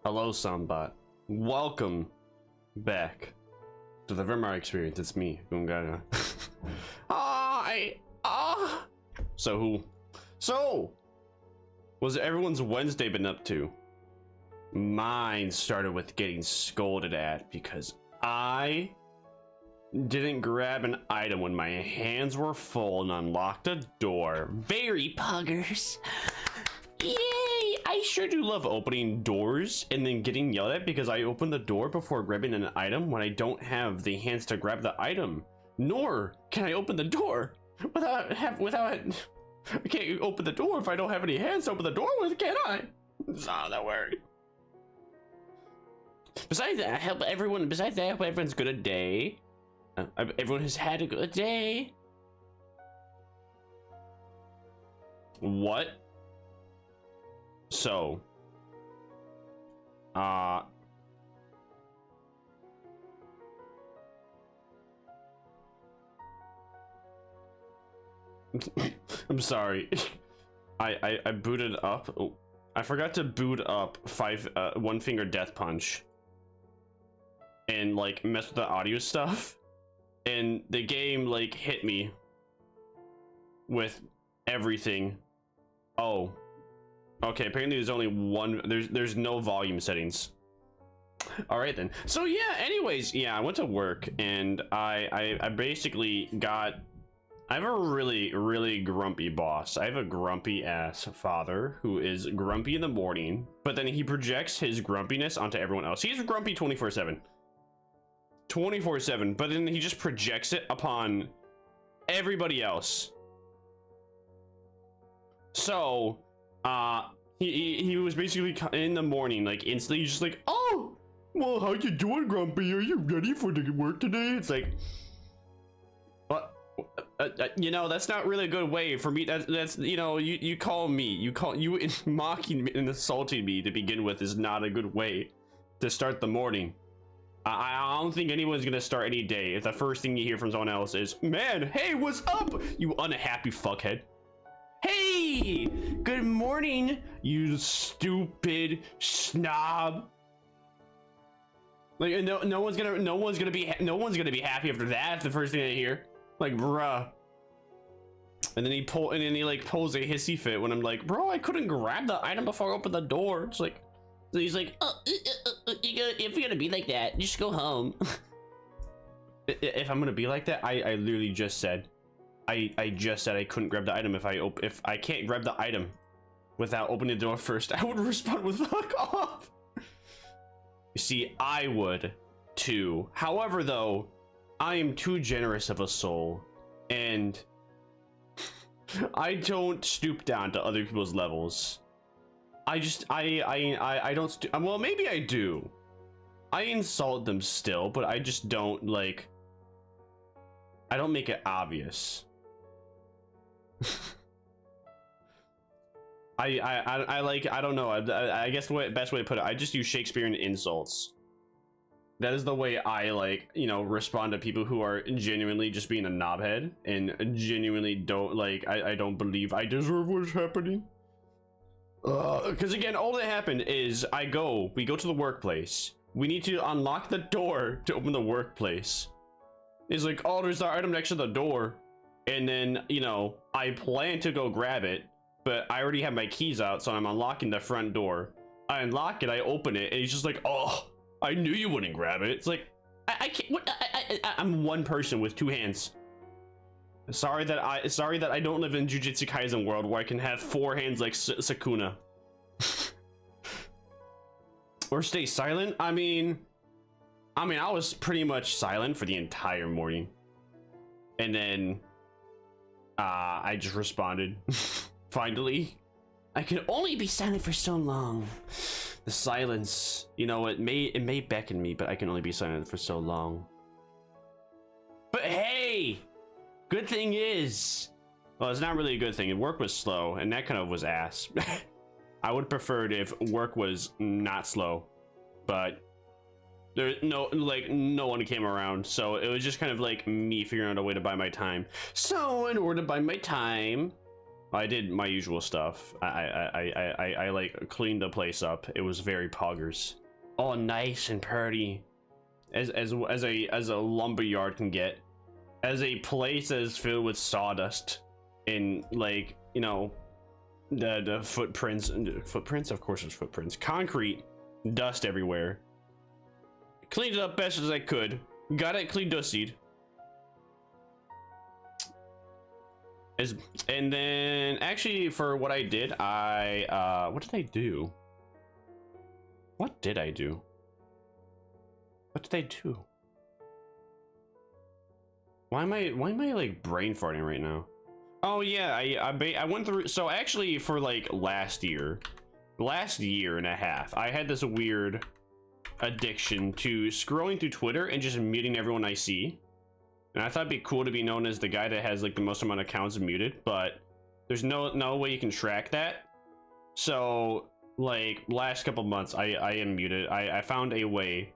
Hello, Soundbot. Welcome back to the Vermire experience. It's me, Gungana. So, what's everyone's Wednesday been up to? Mine started with getting scolded at because I didn't grab an item when my hands were full and unlocked a door. Very puggers. Yay! I sure do love opening doors and then getting yelled at because I opened the door before grabbing an item when I don't have the hands to grab the item. Nor can I open the door without I can't open the door if I don't have any hands to open the door with, can I? It's not that worry. Besides that, I hope everyone's good a day. Everyone has had a good day. What? So, I'm sorry. I booted up. Oh, I forgot to boot up one finger death punch and like mess with the audio stuff, and the game like hit me with everything. Oh. Okay, apparently there's only one, there's no volume settings. All right then. So yeah, anyways, yeah, I went to work and I basically got, I have a really grumpy boss. I have a grumpy ass father who is grumpy in the morning, but then he projects his grumpiness onto everyone else. He's grumpy 24/7. 24/7, but then he just projects it upon everybody else. So, he was basically in the morning, like instantly just like, oh, well, how you doing, Grumpy? Are you ready for the work today? It's like, what? You know, that's not really a good way for me. That's you know, you mocking me and insulting me to begin with is not a good way to start the morning. I don't think anyone's gonna start any day if the first thing you hear from someone else is, man, hey, what's up, you unhappy fuckhead. Hey, good morning, you stupid snob. Like no one's gonna be happy after that. The first thing I hear, like, bruh. And then he pulls a hissy fit when I'm like, bro, I couldn't grab the item before I opened the door. It's like, so he's like, oh, if you're gonna be like that, just go home. If I'm gonna be like that, I literally just said. I just said I couldn't grab the item if I can't grab the item without opening the door first. I would respond with fuck off. You see, I would too. However, though, I am too generous of a soul, and I don't stoop down to other people's levels. I don't. Well, maybe I do. I insult them still, but I just don't like. I don't make it obvious. I don't know. I guess the best way to put it, I just use Shakespearean insults. That is the way I, like, you know, respond to people who are genuinely just being a knobhead and genuinely don't like. I don't believe I deserve what's happening. Because again, all that happened is we go to the workplace. We need to unlock the door to open the workplace. It's like, oh, there's the item next to the door. And then, you know, I plan to go grab it, but I already have my keys out, so I'm unlocking the front door. I unlock it, I open it, and he's just like, oh, I knew you wouldn't grab it. It's like, I can't, I'm one person with two hands. Sorry that I don't live in Jujutsu Kaisen world where I can have four hands like Sakuna. Or stay silent. I mean, I was pretty much silent for the entire morning. And then, I just responded, finally. I can only be silent for so long. The silence, you know, it may beckon me, but I can only be silent for so long. But hey, good thing is, well, it's not really a good thing. Work was slow, and that kind of was ass. I would have preferred if work was not slow, but no one came around, so it was just kind of like me figuring out a way to buy my time. So in order to buy my time, I did my usual stuff. I like cleaned the place up. It was very poggers. Oh, nice and pretty. As a lumberyard can get. As a place that is filled with sawdust and, like, you know, the footprints, of course there's footprints, concrete, dust everywhere. Cleaned it up best as I could. Got it clean dustied. And then actually for what I did, what did I do? What did I do? What did I do? Why am I like brain farting right now? Oh yeah, I went through, so actually for like last year and a half, I had this weird addiction to scrolling through Twitter and just muting everyone I see. And I thought it'd be cool to be known as the guy that has like the most amount of accounts muted, but there's no way you can track that. So like last couple months I am muted. I found a way.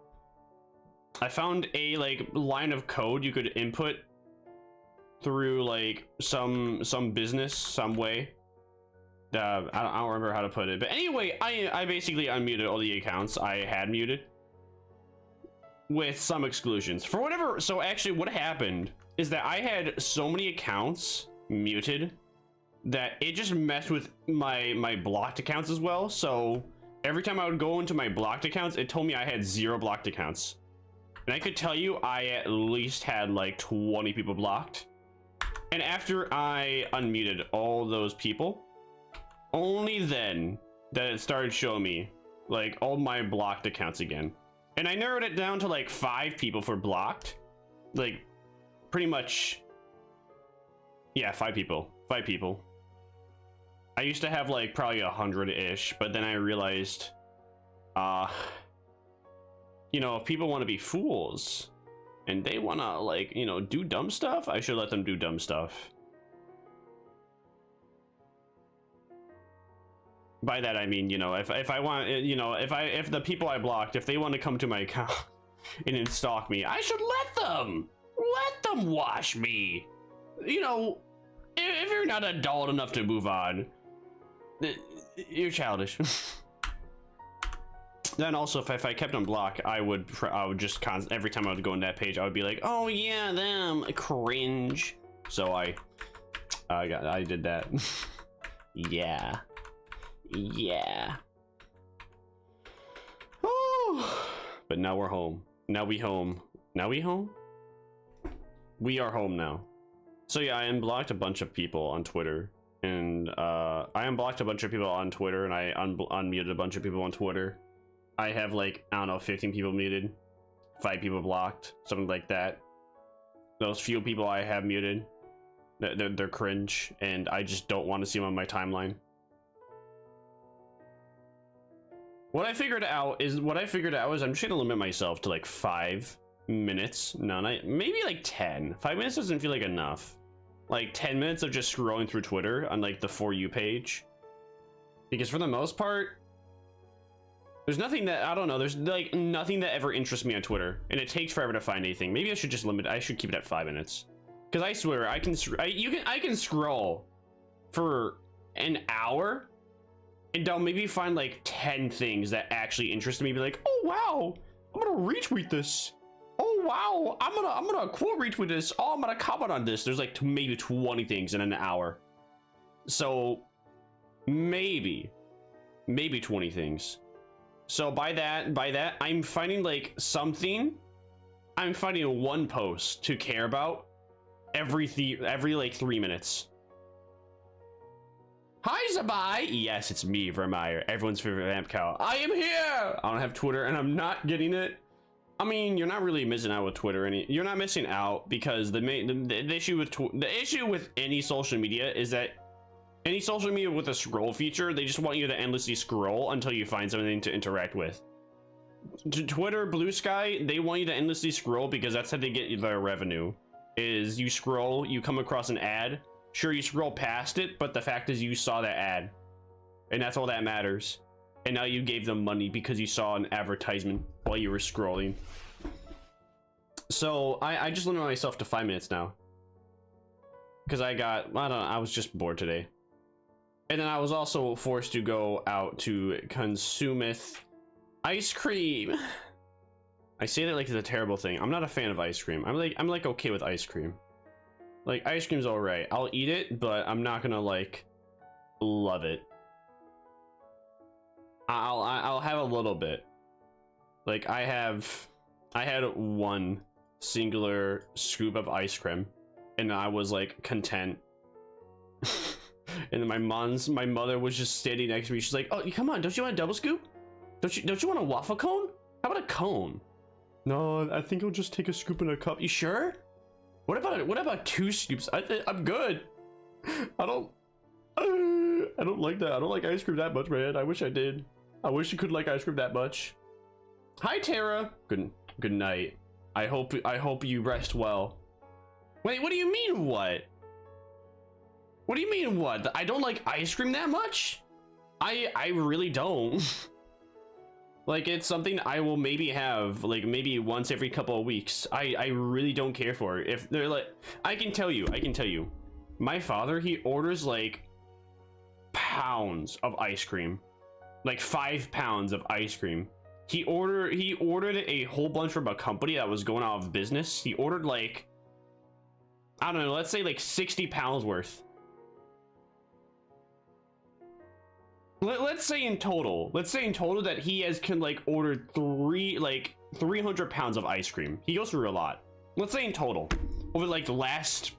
I found a like line of code you could input through like some business, some way. I don't remember how to put it, but anyway, I basically unmuted all the accounts I had muted, with some exclusions for whatever. So actually what happened is that I had so many accounts muted that it just messed with my blocked accounts as well. So every time I would go into my blocked accounts, it told me I had 0 blocked accounts, and I could tell you I at least had like 20 people blocked. And after I unmuted all those people, only then that it started showing me like all my blocked accounts again. And I narrowed it down to like 5 people for blocked. Like, pretty much, yeah, 5 people. 5 people. I used to have like probably 100-ish, but then I realized, you know, if people want to be fools and they want to, like, you know, do dumb stuff, I should let them do dumb stuff. By that I mean, you know, if I want, you know, if the people I blocked, if they want to come to my account and then stalk me, I should let them watch me. You know, if you're not adult enough to move on, you're childish. Then also, if I kept on block, I would just every time I would go on that page, I would be like, oh yeah, them, cringe. So I did that. Yeah. Yeah. Oh, but now we're home. Now we home. Now we home? We are home now. So yeah, I unblocked a bunch of people on Twitter, and I unblocked a bunch of people on Twitter, and I unmuted a bunch of people on Twitter. I have like, I don't know, 15 people muted, 5 people blocked, something like that. Those few people I have muted, they're cringe, and I just don't want to see them on my timeline. What I figured out is I'm just gonna limit myself to like 5 minutes. No, maybe like 10. 5 minutes doesn't feel like enough. Like 10 minutes of just scrolling through Twitter on like the For You page. Because for the most part, there's nothing that, I don't know, there's like nothing that ever interests me on Twitter, and it takes forever to find anything. Maybe I should just I should keep it at 5 minutes. Because I swear, I can scroll for an hour and I'll maybe find like 10 things that actually interest me. Be like, oh wow, I'm gonna retweet this. Oh wow, I'm gonna quote retweet this. Oh, I'm gonna comment on this. There's like maybe 20 things in an hour. So maybe 20 things. So by that, I'm finding like something. I'm finding one post to care about every like 3 minutes. Hi, Zabai! Yes, it's me, Vermire, everyone's favorite vamp cow. I am here! I don't have Twitter, and I'm not getting it. I mean, you're not really missing out with Twitter. You're not missing out, because the issue with any social media is that any social media with a scroll feature, they just want you to endlessly scroll until you find something to interact with. Twitter, Blue Sky, they want you to endlessly scroll because that's how they get their revenue. Is you scroll, you come across an ad. Sure, you scroll past it, but the fact is you saw that ad, and that's all that matters. And now you gave them money because you saw an advertisement while you were scrolling. So I just limit myself to 5 minutes now, because I was just bored today. And then I was also forced to go out to consumeth ice cream. I say that like it's a terrible thing. I'm not a fan of ice cream. I'm like okay with ice cream. Like ice cream's all right. I'll eat it, but I'm not gonna like love it. I'll have a little bit. Like I had one singular scoop of ice cream, and I was like content. And then my mother was just standing next to me. She's like, "Oh, come on! Don't you want a double scoop? Don't you want a waffle cone? How about a cone?" No, I think I'll just take a scoop in a cup. You sure? What about 2 scoops? I'm good. I don't like that. I don't like ice cream that much, man. I wish I did. I wish you could like ice cream that much. Hi, Tara. Good night. I hope you rest well. Wait, what do you mean what? What do you mean what? I don't like ice cream that much? I really don't. Like it's something I will maybe have like maybe once every couple of weeks. I really don't care for it. If they're like, I can tell you, my father, he orders like pounds of ice cream, like 5 pounds of ice cream. He ordered a whole bunch from a company that was going out of business. He ordered like, I don't know, let's say like 60 pounds worth. Let's say in total that he can like ordered 300 pounds of ice cream. He goes through a lot. Let's say in total over like the last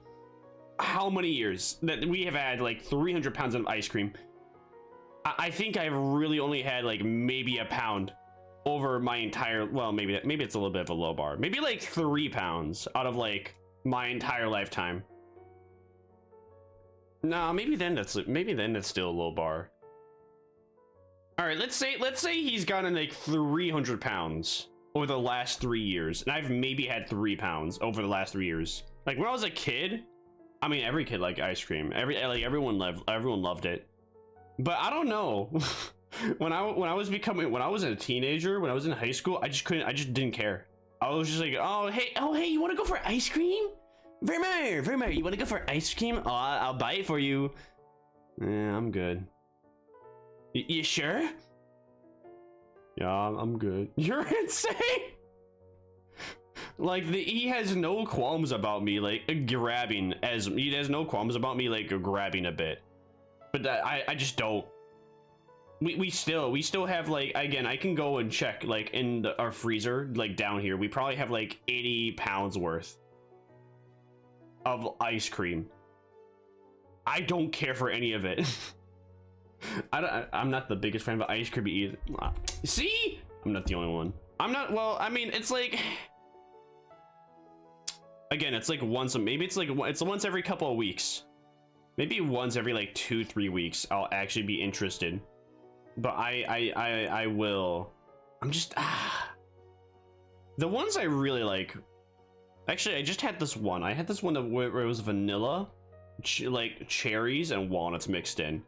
how many years that we have had like 300 pounds of ice cream. I think I've really only had like maybe a pound over my entire, well, maybe it's a little bit of a low bar, maybe like 3 pounds out of like my entire lifetime. No, maybe then that's still a low bar. All right, let's say he's gotten like 300 pounds over the last 3 years, and I've maybe had 3 pounds over the last 3 years. Like when I was a kid, I mean, every kid liked ice cream. Everyone loved it. But I don't know. when I was a teenager, when I was in high school, I just didn't care. I was just like, oh hey, you want to go for ice cream? Vermire, you want to go for ice cream? Oh, I'll buy it for you. Yeah, I'm good. You sure? Yeah, I'm good. You're insane. Like he has no qualms about me like grabbing, as he has no qualms about me like grabbing a bit. But I just don't. We still have like, again, I can go and check like in our freezer like down here. We probably have like 80 pounds worth of ice cream. I don't care for any of it. I'm not the biggest fan of ice cream either. See? I'm not the only one. I'm not, well, I mean, it's like, again, it's like once, maybe it's once every couple of weeks. Maybe once every like 2-3 weeks I'll actually be interested. But I will. I'm just the ones I really like. Actually, I just had this one. I had this one where it was vanilla, like cherries and walnuts mixed in.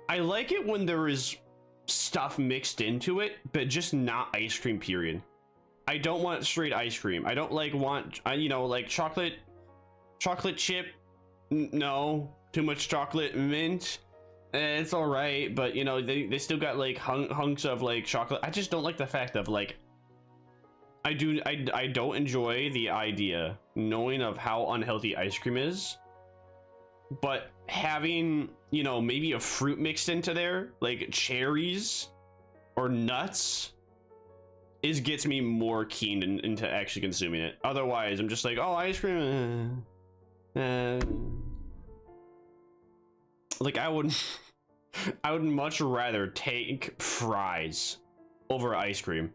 I like it when there is stuff mixed into it, but just not ice cream, period. I don't want straight ice cream. I don't want, you know, like chocolate chip. No, too much chocolate mint. It's all right, but you know, they still got like hunks of like chocolate. I just don't like the fact of like, I don't enjoy the idea knowing of how unhealthy ice cream is, but having, you know, maybe a fruit mixed into there, like cherries or nuts, gets me more keen into actually consuming it. Otherwise, I'm just like, oh, ice cream. Like I would much rather take fries over ice cream.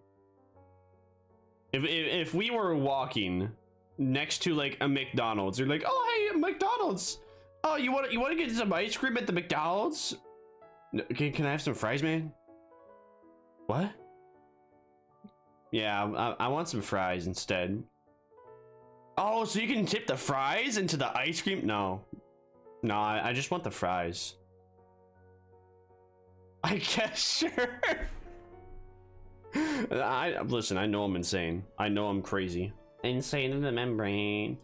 If we were walking next to like a McDonald's, you're like, oh hey, McDonald's. Oh, you want to get some ice cream at the McDonald's? Can I have some fries, man? What? Yeah, I want some fries instead. Oh, so you can tip the fries into the ice cream? No, I just want the fries. I guess, sure. Listen, I know I'm insane. I know I'm crazy. Insane in the membrane.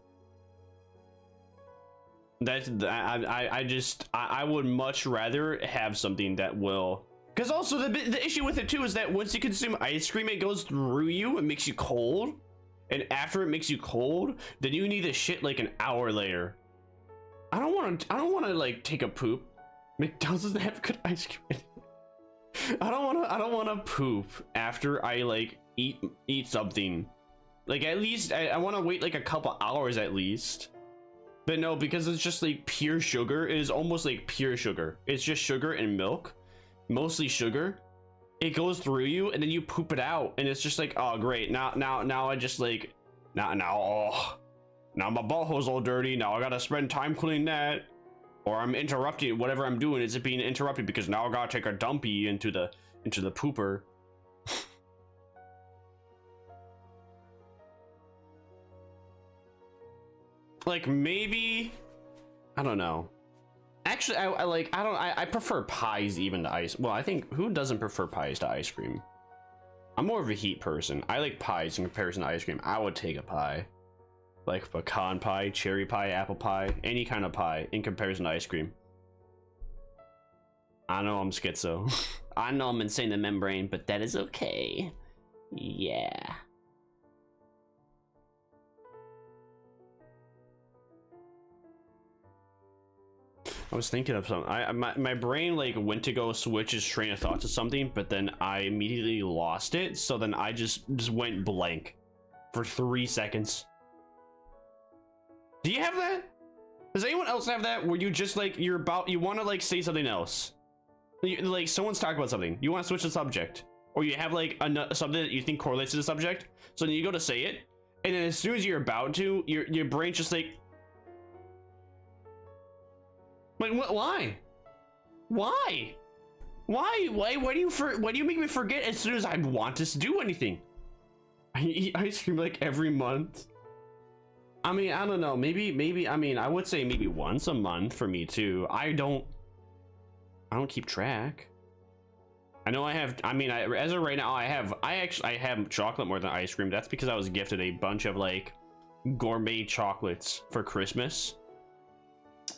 I would much rather have something that will, because also the issue with it too is that once you consume ice cream, it goes through you, it makes you cold, and after it makes you cold, then you need to shit like an hour later. I don't want to like take a poop. McDonald's doesn't have good ice cream. I don't want to poop after I like eat something. Like at least I want to wait like a couple hours at least. But no, because it's just like pure sugar. It is almost like pure sugar. It's just sugar and milk, mostly sugar. It goes through you and then you poop it out, and it's just like, oh great, now I just like now my butthole's all dirty. Now I gotta spend time cleaning that, or I'm interrupting whatever I'm doing. Is it being interrupted because now I gotta take a dumpy into the pooper. Like maybe, I don't know. Actually, I prefer pies even to ice. Well, I think who doesn't prefer pies to ice cream? I'm more of a heat person. I like pies in comparison to ice cream. I would take a pie, like pecan pie, cherry pie, apple pie, any kind of pie in comparison to ice cream. I know I'm schizo. I know I'm insane in the membrane, but that is okay. Yeah. I was thinking of something. My brain like went to go switch its train of thought to something, but then I immediately lost it. So then I just went blank for 3 seconds. Do you have that? Does anyone else have that where you just like you want to like say something else? Like someone's talking about something, you want to switch the subject, or you have like something that you think correlates to the subject, so then you go to say it, and then as soon as you're about to, your brain just like what? Why do you make me forget as soon as I want to do anything? I eat ice cream like every month. I mean, I don't know, maybe I mean, I would say maybe once a month for me too. I don't keep track. I know I have, I mean, as of right now, I have chocolate more than ice cream. That's because I was gifted a bunch of like gourmet chocolates for Christmas.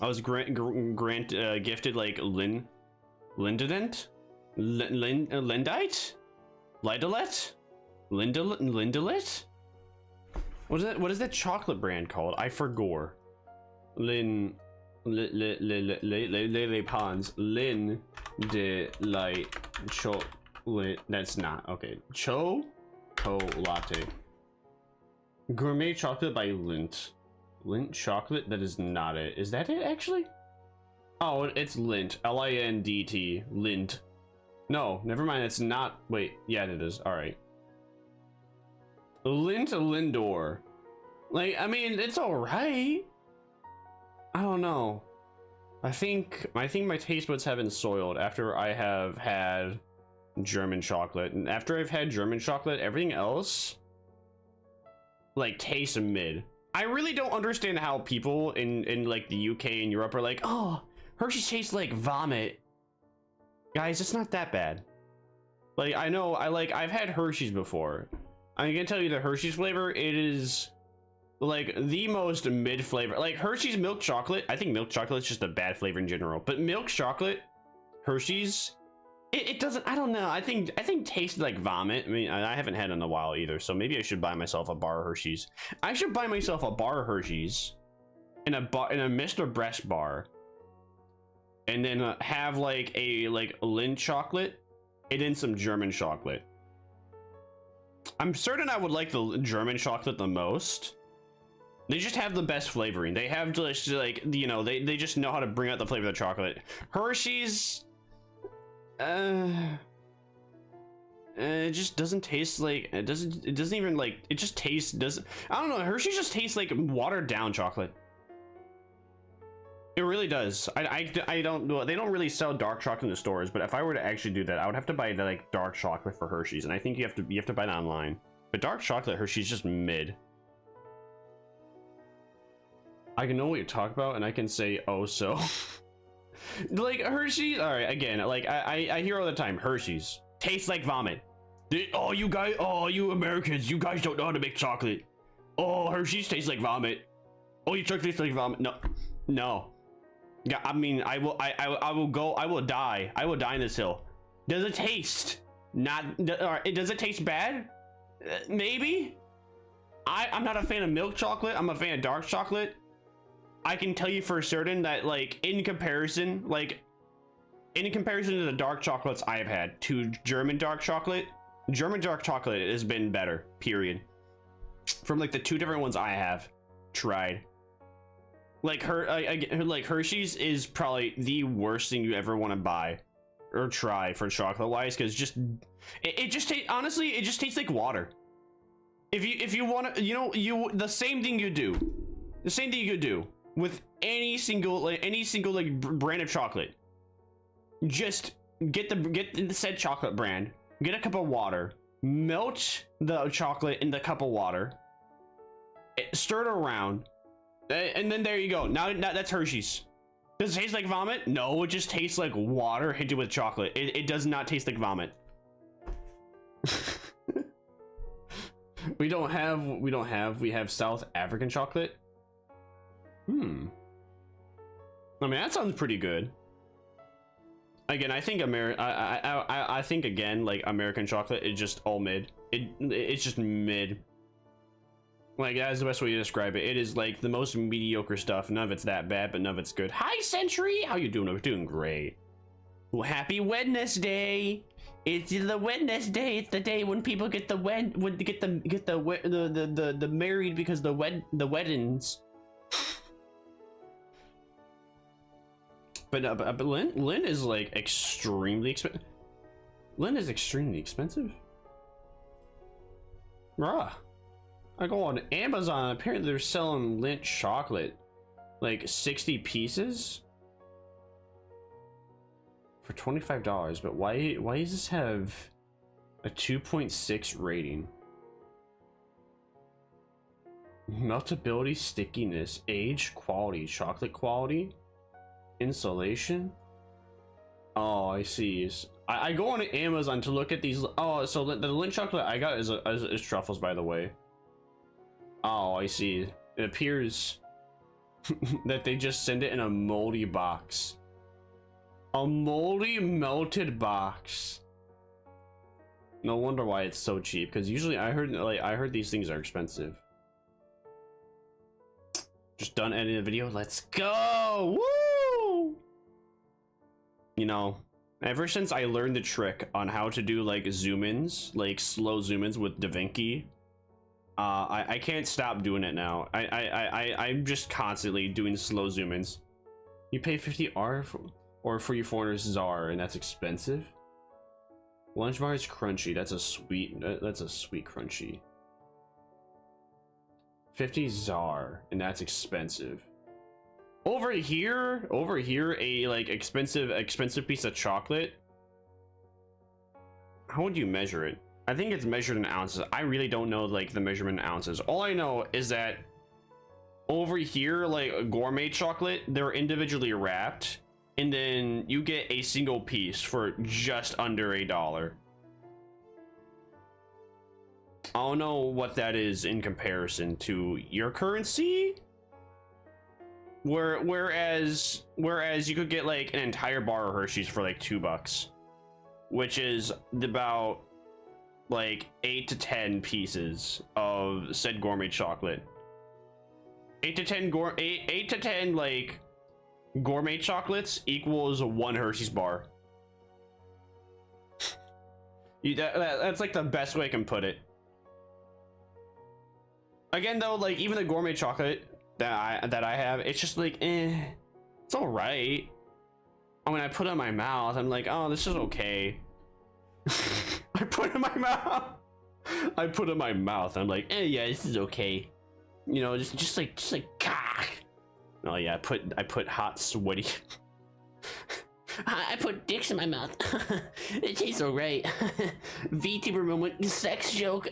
I was gifted like Lindite, Lidolet, Lindalet. What is that chocolate brand called? I forgot. Lin Pons Lin de light chocolate. That's not okay. Latte. Gourmet chocolate by Lindt. Lindt chocolate? That is not it. Is that it actually? Oh, it's Lindt. Lindt. Lindt. No, never mind. It's not. Wait, yeah, it is. All right. Lindt Lindor. Like, I mean, it's all right. I don't know. I think my taste buds have been soiled after I have had German chocolate, and after I've had German chocolate, everything else like tastes mid. I really don't understand how people in like the UK and Europe are like, oh, Hershey's tastes like vomit. Guys, it's not that bad. Like, I know, I've had Hershey's before. I can tell you the Hershey's flavor, it is like the most mid flavor. Like Hershey's milk chocolate, I think milk chocolate is just a bad flavor in general, but milk chocolate, Hershey's, it doesn't, I don't know, I think tastes like vomit. I mean, I haven't had it in a while either, so maybe I should buy myself a bar of Hershey's. I should buy myself a bar of Hershey's and a Mr. Breast bar, and then have like a Lindt chocolate and then some German chocolate. I'm certain I would like the German chocolate the most. They just have the best flavoring. They have just like, you know, they just know how to bring out the flavor of the chocolate. Hershey's, it just doesn't taste like, it doesn't even like, it just tastes, I don't know, Hershey's just tastes like watered down chocolate. It really does. I don't know, they don't really sell dark chocolate in the stores, but if I were to actually do that, I would have to buy the like dark chocolate for Hershey's, and I think you have to buy it online. But dark chocolate Hershey's just mid. I can know what you're talking about, and I can say, oh, so like Hershey's. All right, again, like I hear all the time, Hershey's tastes like vomit. Oh, you guys, oh, you Americans, you guys don't know how to make chocolate. Oh, Hershey's tastes like vomit. Oh, your chocolate tastes like vomit. No. Yeah, I mean, I will die. I will die in this hill. Does it taste? Does it taste bad? Maybe. I'm not a fan of milk chocolate. I'm a fan of dark chocolate. I can tell you for certain that, like, in comparison to the dark chocolates I have had to German dark chocolate has been better, period. From like the 2 different ones I have tried. Like like Hershey's is probably the worst thing you ever want to buy or try for chocolate wise, because it just honestly, it just tastes like water. If you want to, the same thing you do with any single like brand of chocolate. Just get the said chocolate brand, get a cup of water, melt the chocolate in the cup of water, stir it around, and then there you go. Now that's Hershey's. Does it taste like vomit? No, it just tastes like water hinted with chocolate. It does not taste like vomit. We have South African chocolate. I mean, that sounds pretty good. Again, I think I think again, like, American chocolate is just all mid. It's just mid. Like, that's the best way to describe it. It is like the most mediocre stuff. None of it's that bad, but none of it's good. Hi, Century. How you doing? We're doing great. Well, happy Wednesday. It's the Wednesday. It's the day when people get the married, because the weddings. But Lynn is like extremely expensive. Lynn is extremely expensive. Bruh. I go on Amazon, apparently they're selling Lindt chocolate. Like 60 pieces? For $25, but why does this have a 2.6 rating? Meltability, stickiness, age, quality, chocolate quality, insulation. Oh, I see. I go on Amazon to look at these. Oh, so the Lindt chocolate I got is truffles, by the way. Oh, I see. It appears that they just send it in a moldy box. A moldy melted box. No wonder why it's so cheap, because usually I heard these things are expensive. Just done editing the video. Let's go! Woo! You know, ever since I learned the trick on how to do like zoom-ins, like slow zoom-ins with DaVinci, I can't stop doing it now. I'm just constantly doing slow zoom-ins. You pay 50R for your 400 ZAR, and that's expensive. Lunch bar is crunchy. That's a sweet crunchy. 50 ZAR, and that's expensive. Over here, a like expensive piece of chocolate. How would you measure it? I think it's measured in ounces. I really don't know like the measurement in ounces. All I know is that over here, like a gourmet chocolate, they're individually wrapped, and then you get a single piece for just under $1. I don't know what that is in comparison to your currency. Whereas you could get like an entire bar of Hershey's for like $2, which is about like 8 to 10 pieces of said gourmet chocolate. 8 to 10 like gourmet chocolates equals 1 Hershey's bar. That's like the best way I can put it. Again though, like even the gourmet chocolate that I have, it's just like it's all right. When I put it in my mouth, I'm like, oh, this is okay. I put it in my mouth. I'm like, yeah, this is okay. You know, just like cock. Oh yeah, I put hot sweaty. I put dicks in my mouth. It tastes alright. VTuber moment, sex joke.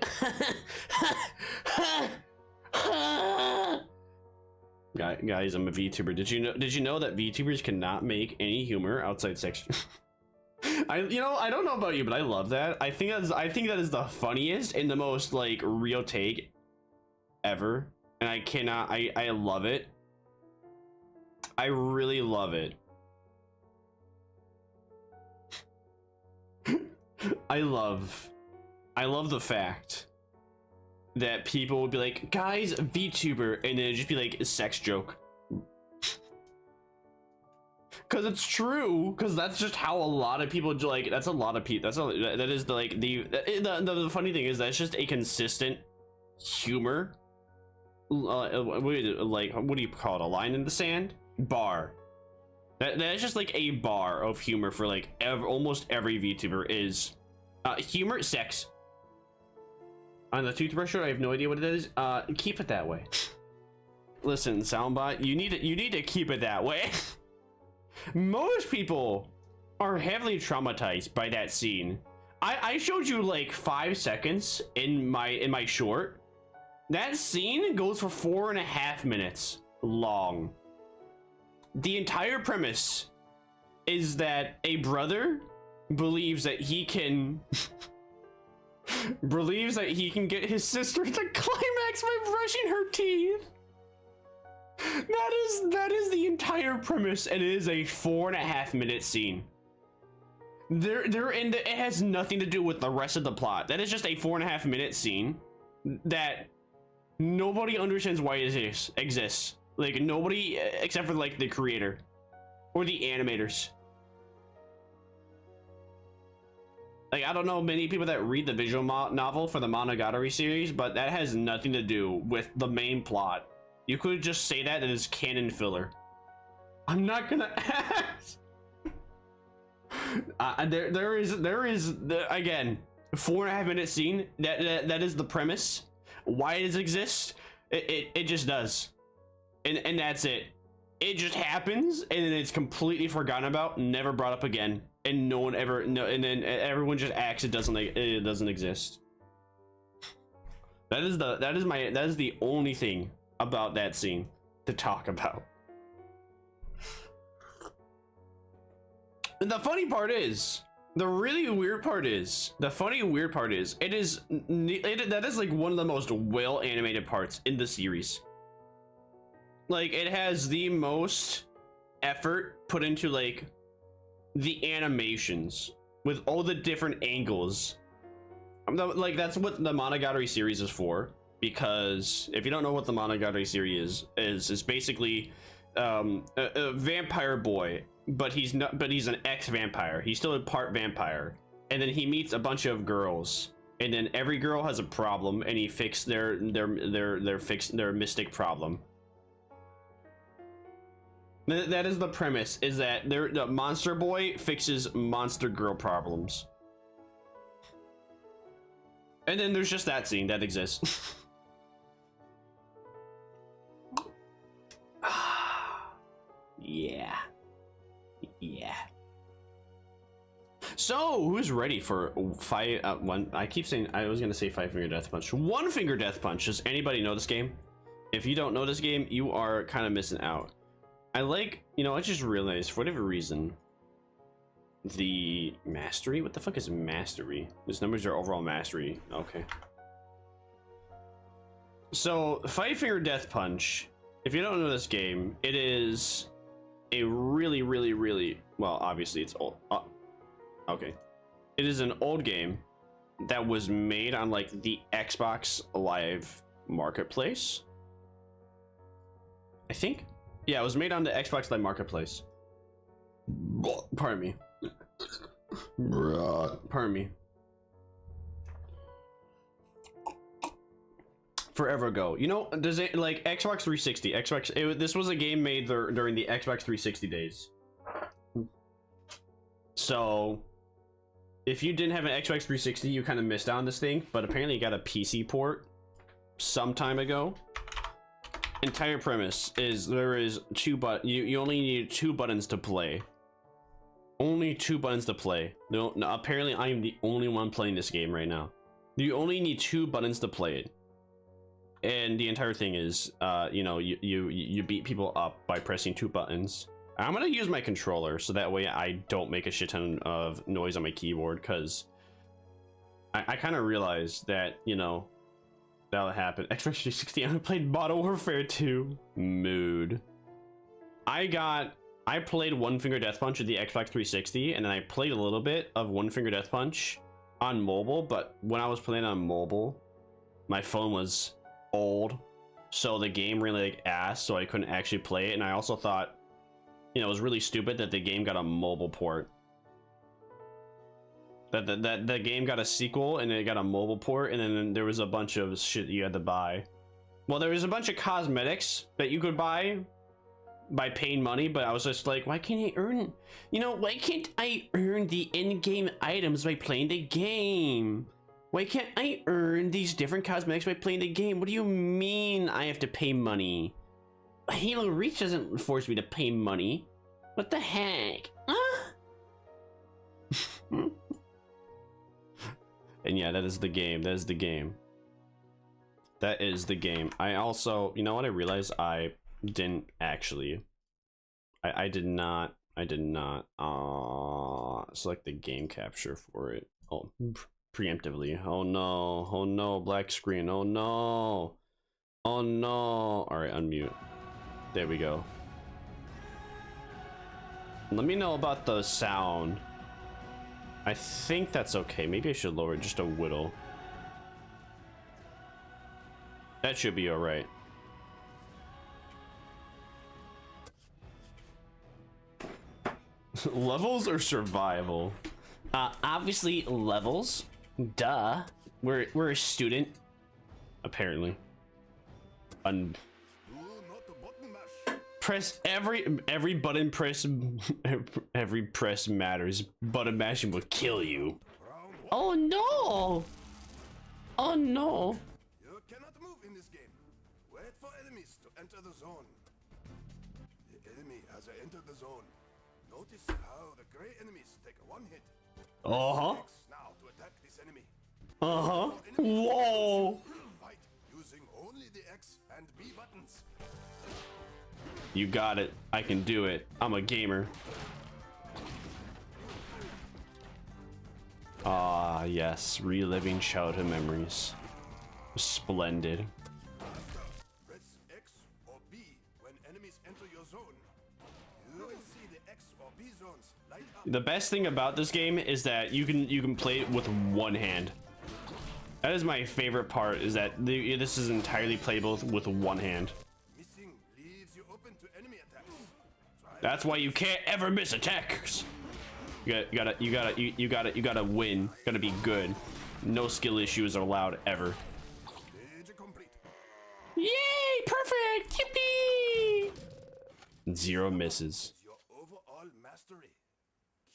Guys, I'm a VTuber. Did you know that VTubers cannot make any humor outside sex? I don't know about you, but I love that. I think that is the funniest and the most like real take ever, and I love it. I really love it. I love the fact that people would be like, guys, VTuber, and then it'd just be like a sex joke. Cause it's true, cause that's just how a lot of people do. Like, that's a lot of people. That is the, like, the funny thing is that's just a consistent humor. Like, what do you call it? A line in the sand? Bar. That's just like a bar of humor for like almost every VTuber is humor, sex. On the toothbrush, I have no idea what it is. Keep it that way. Listen, Soundbot, you need to keep it that way. Most people are heavily traumatized by that scene. I showed you like 5 seconds in my short. That scene goes for 4.5 minutes long. The entire premise is that a brother believes that he can get his sister to climax by brushing her teeth. That is the entire premise, and it is a 4.5 minute scene. It has nothing to do with the rest of the plot. That is just a 4.5 minute scene that nobody understands why it exists. Like, nobody except for like the creator or the animators. Like, I don't know many people that read the visual novel for the Monogatari series, but that has nothing to do with the main plot. You could just say that is canon filler. I'm not gonna ask. There is again 4.5 minute scene that is the premise. Why does it exist? It just does, and that's it. It just happens, and then it's completely forgotten about, never brought up again, and no one ever and then everyone just acts it doesn't exist. That is the only thing about that scene to talk about. And the funny part is, the weird part is, that is like one of the most well animated parts in the series. Like, it has the most effort put into like the animations with all the different angles. Like, that's what the Monogatari series is for. Because if you don't know what the Monogatari series is basically a vampire boy, but he's an ex-vampire. He's still a part vampire, and then he meets a bunch of girls, and then every girl has a problem, and he fixed their mystic problem. That is the premise, is that the monster boy fixes monster girl problems. And then there's just that scene that exists. Yeah. So, who's ready for one? I keep saying I was gonna say 5-finger death punch. 1-finger death punch. Does anybody know this game? If you don't know this game, you are kind of missing out. I just realized, for whatever reason, the mastery. What the fuck is mastery? These numbers are overall mastery. Okay. So, 5-finger death punch. If you don't know this game, it is a really, well, obviously it's old. Okay. It is an old game that was made on like the Xbox Live Marketplace, I think. Yeah, it was made on the Xbox Live Marketplace. Pardon me. Pardon me. Forever ago. You know, does it like Xbox 360? This was a game made during the Xbox 360 days. So if you didn't have an Xbox 360, you kind of missed out on this thing, but apparently you got a PC port some time ago. Entire premise is there is you only need 2 buttons to play. Only 2 buttons to play. No, apparently I am the only one playing this game right now. You only need 2 buttons to play it. And the entire thing is, you beat people up by pressing 2 buttons. I'm gonna use my controller so that way I don't make a shit ton of noise on my keyboard, because I kind of realized that, that'll happen. Xbox 360, I played Modern Warfare 2. Mood. I played One Finger Death Punch with the Xbox 360, and then I played a little bit of One Finger Death Punch on mobile, but when I was playing on mobile, my phone was old, so the game really like ass, so I couldn't actually play it. And I also thought, you know, it was really stupid that the game got a mobile port. That the game got a sequel and it got a mobile port, and then there was a bunch of shit you had to buy. Well, there was a bunch of cosmetics that you could buy by paying money, but I was just like, why can't I earn, you know, why can't I earn the in-game items by playing the game? Why can't I earn these different cosmetics by playing the game? What do you mean I have to pay money? Halo Reach doesn't force me to pay money. What the heck? And yeah, that is the game. That is the game. That is the game. I also, you know what I realized? I didn't actually. I did not select the game capture for it. Oh, preemptively. Oh no. Oh no, black screen. Oh no. Oh no. All right, unmute. There we go. Let me know about the sound. I think that's okay. Maybe I should lower it just a whittle. That should be all right. Levels or survival? Obviously levels. Duh. We're a student. Apparently. Press every button press every press matters. Button mashing will kill you. Oh no! Oh no! You cannot move in this game. Wait for enemies to enter the zone. The enemy has entered the zone. Notice how the gray enemies take one hit. Uh-huh. Now to attack this enemy. Uh-huh. Whoa! Fight using only the X and B buttons. You got it. I can do it. I'm a gamer. Ah, yes. Reliving childhood memories. Splendid. Press X or B when enemies enter your zone. You will see the X or B zones light up. The best thing about this game is that you can play it with one hand. That is my favorite part, is that this is entirely playable with one hand. Missing leaves you open to enemy attacks. That's why you can't ever miss attacks. You gotta win. Gotta be good. No skill issues are allowed ever. Stage complete. Yay! Perfect! Yippee! 0 misses. Your overall mastery.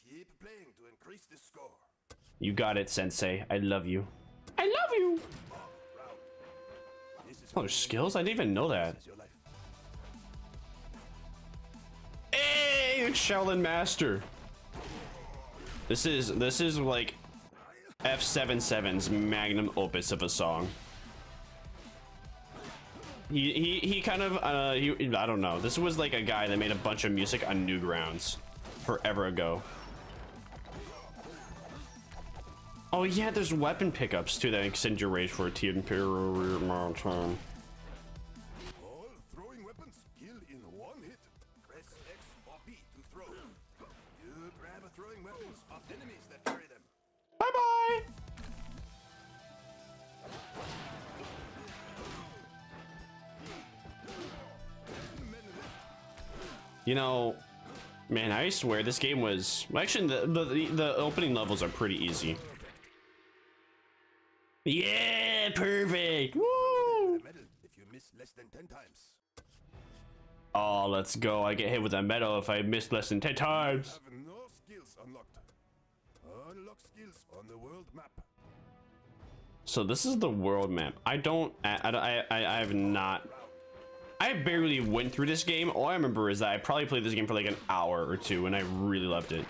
Keep playing to increase the score. You got it, Sensei. I love you. I love you! Oh, there's skills? I didn't even know that. Hey, it's Shaolin Master. This is like F77's magnum opus of a song. He kind of I don't know. This was like a guy that made a bunch of music on Newgrounds forever ago. Oh yeah, there's weapon pickups too that extend your range for a temporary amount of time. All throwing weapons kill in one hit. Press X or B to throw. You grab throwing weapons off enemies that carry them. Bye bye. You know, man, I swear this game was, well, actually the opening levels are pretty easy. Yeah, perfect. Woo! Medal if you miss less than 10 times. Oh, let's go. I get hit with a medal if I miss less than 10 times. Have no skills unlocked. Unlock skills on the world map. So this is the world map. I have not. I barely went through this game. All I remember is that I probably played this game for like an hour or two, and I really loved it.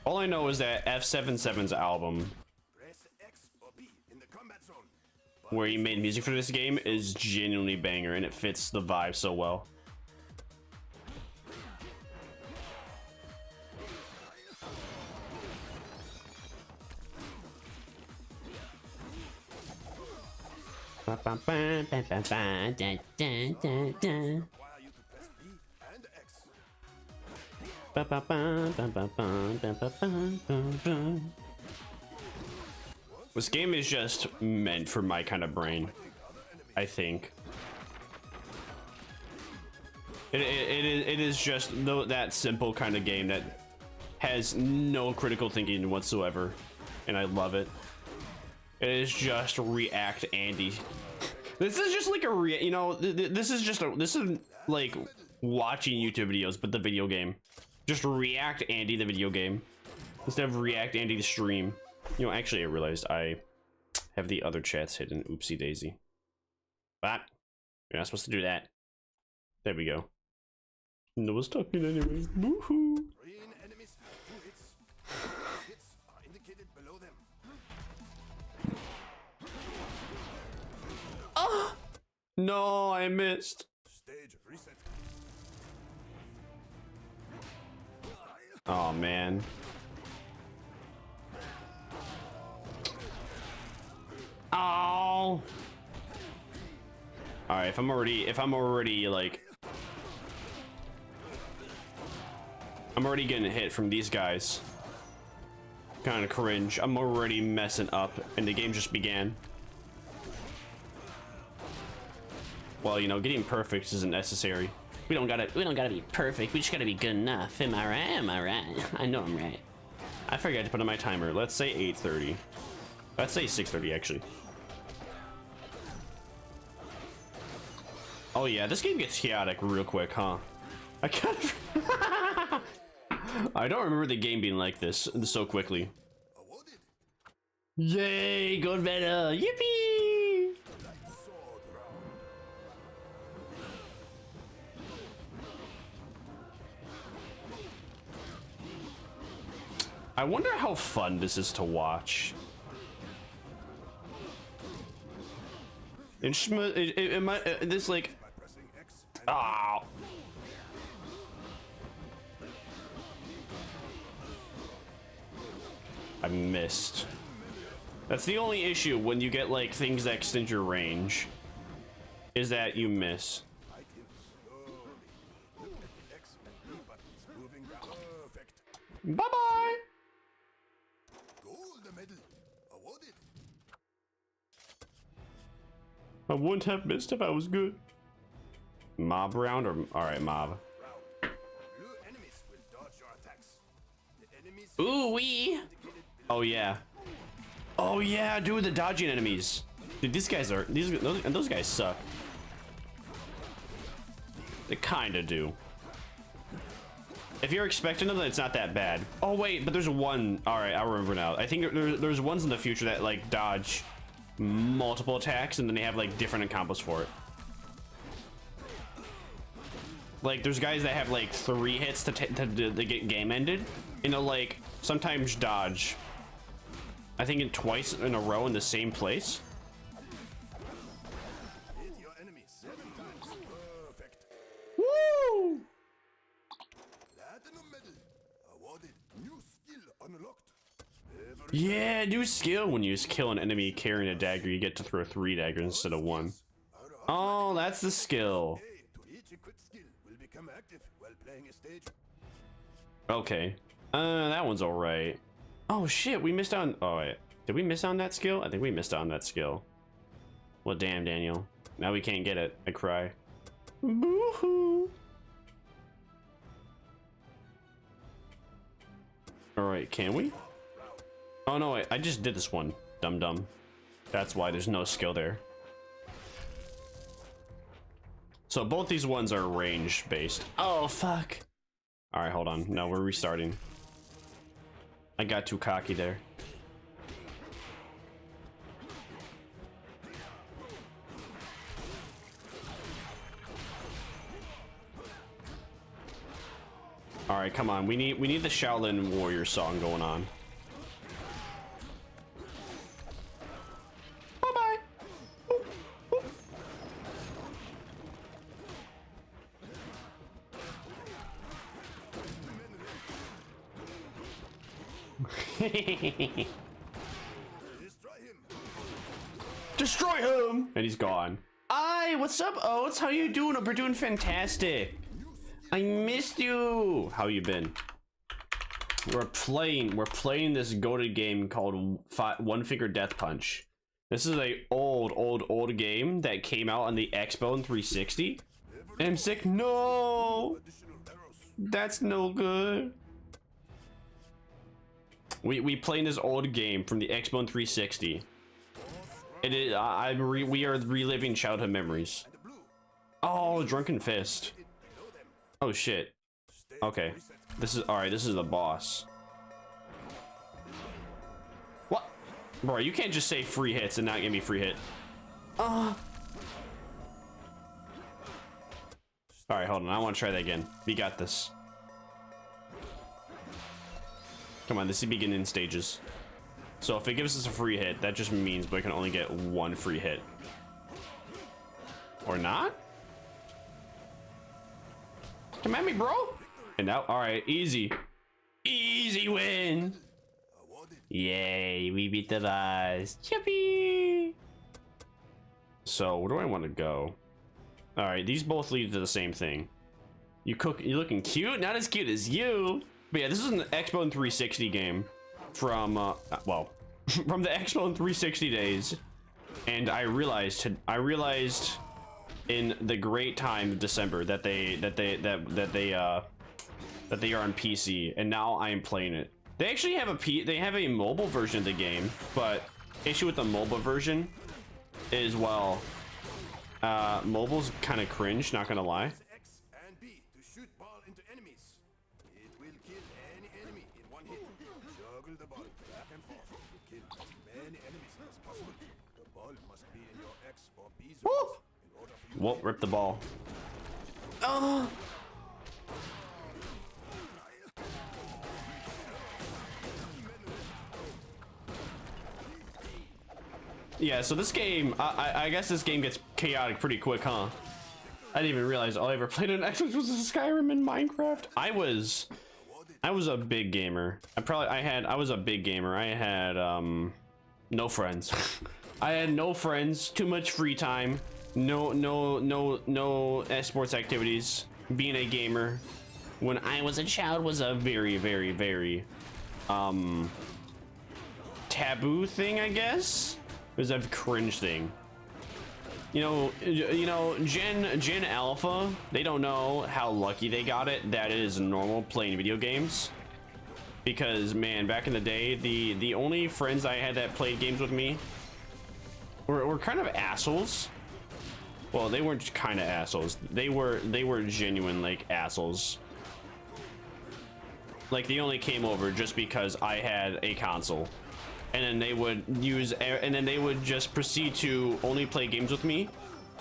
All I know is that F77's album, Press X or B in the combat zone. where he made music for this game, is genuinely banger, and it fits the vibe so well. you to press B and X. This game is just meant for my kind of brain, I think. It is just that simple kind of game that has no critical thinking whatsoever, and I love it. It is just React Andy. This is just like this is like watching YouTube videos, but the video game. Just React Andy the video game instead of React Andy the stream. Actually, I realized I have the other chats hidden. Oopsie daisy. But you're not supposed to do that. There we go. No one's talking anyway. Woohoo! Green enemies have 2 hits. Hits are indicated below them. Ah! No, I missed. Stage reset. Oh man. Oh. All right, if I'm already like I'm already getting hit from these guys. Kind of cringe. I'm already messing up and the game just began. Well, getting perfect isn't necessary. We don't gotta be perfect. We just gotta be good enough. Am I right? Am I right? I know I'm right. I forgot to put on my timer. Let's say 8:30. Let's say 6:30 actually. Oh yeah, this game gets chaotic real quick, huh? I kind of I don't remember the game being like this so quickly. Awarded. Yay, good better. Yippee! Sword round. I wonder how fun this is to watch. This like By pressing X and ah. I missed. That's the only issue when you get like things that extend your range, is that you miss. fight him slowly. Look at the X and B buttons moving perfect. Bye bye. Gold medal. Awarded. I wouldn't have missed if I was good. Mob round or all right, mob. Round. Blue enemies will dodge your attacks. The enemies Ooh wee. indicated Oh yeah. Oh yeah, dude, the dodging enemies. Dude, those guys suck. They kinda do. If you're expecting them, then it's not that bad. Oh wait, but there's one. All right, I remember now. I think there's ones in the future that like dodge multiple attacks, and then they have like different combos for it. Like there's guys that have like 3 hits to get game ended, and they'll like sometimes dodge. I think twice in a row in the same place. hit your enemy 7 times. Perfect. Woo! Platinum medal. Awarded. New skill unlocked. Yeah, new skill. When you kill an enemy carrying a dagger, you get to throw 3 daggers instead of 1. Oh, that's the skill. To each equipped skill will become active while playing a stage. Okay. That one's alright. Oh shit, we missed on. Oh wait, did we miss on that skill? I think we missed on that skill. Well, damn, Daniel. Now we can't get it. I cry. Boo-hoo. All right, can we? Oh no, wait, I just did this one. Dum dum. That's why there's no skill there. So both these ones are range based. Oh fuck. All right, hold on. No, we're restarting. I got too cocky there. All right, come on. We need the Shaolin Warrior song going on. Bye bye. Destroy him. Destroy him! And he's gone. Hi, what's up, Oats? How you doing? We're doing fantastic. I missed you. How you been? We're playing this goated game called One Finger Death Punch. This is a old game that came out on the Xbox 360. And I'm sick. No, that's no good. We playing this old game from the Xbox 360. It is. We are reliving childhood memories. Oh, Drunken Fist. Oh shit. Okay. This is alright. This is the boss. What? Bro, you can't just say free hits and not give me free hit. Alright, hold on. I want to try that again. We got this. Come on, this is beginning stages. So if it gives us a free hit, that just means we can only get one free hit. Or not? Come at me, bro. And now, all right, easy win. Yay, we beat the boss. Chippy. So where do I want to go? All right, these both lead to the same thing. You looking cute? Not as cute as you. But yeah, this is an Xbox 360 game from well, from the Xbox 360 days. And I realized in the great time of December that they are on PC, and now I am playing it. They actually have a mobile version of the game, but issue with the mobile version is, well, mobile's kind of cringe, not gonna lie. X and B to shoot ball into enemies. It will kill any enemy in one hit. Juggle the ball back and forth to kill as many enemies as possible. The ball must be in your X or B zones in order for you. Whoa, rip the ball. Oh. Yeah, so this game, I guess this game gets chaotic pretty quick, huh? I didn't even realize all I ever played on Xbox was Skyrim and Minecraft. I was a big gamer. I was a big gamer. I had no friends. I had no friends, too much free time, no esports activities. Being a gamer when I was a child was a very taboo thing, I guess. It was a cringe thing. You know, Gen Alpha, they don't know how lucky they got it that it is normal playing video games. Because man, back in the day, the only friends I had that played games with me were kind of assholes. Well, they weren't kind of assholes. They were genuine, like, assholes. Like, they only came over just because I had a console. And then they would just proceed to only play games with me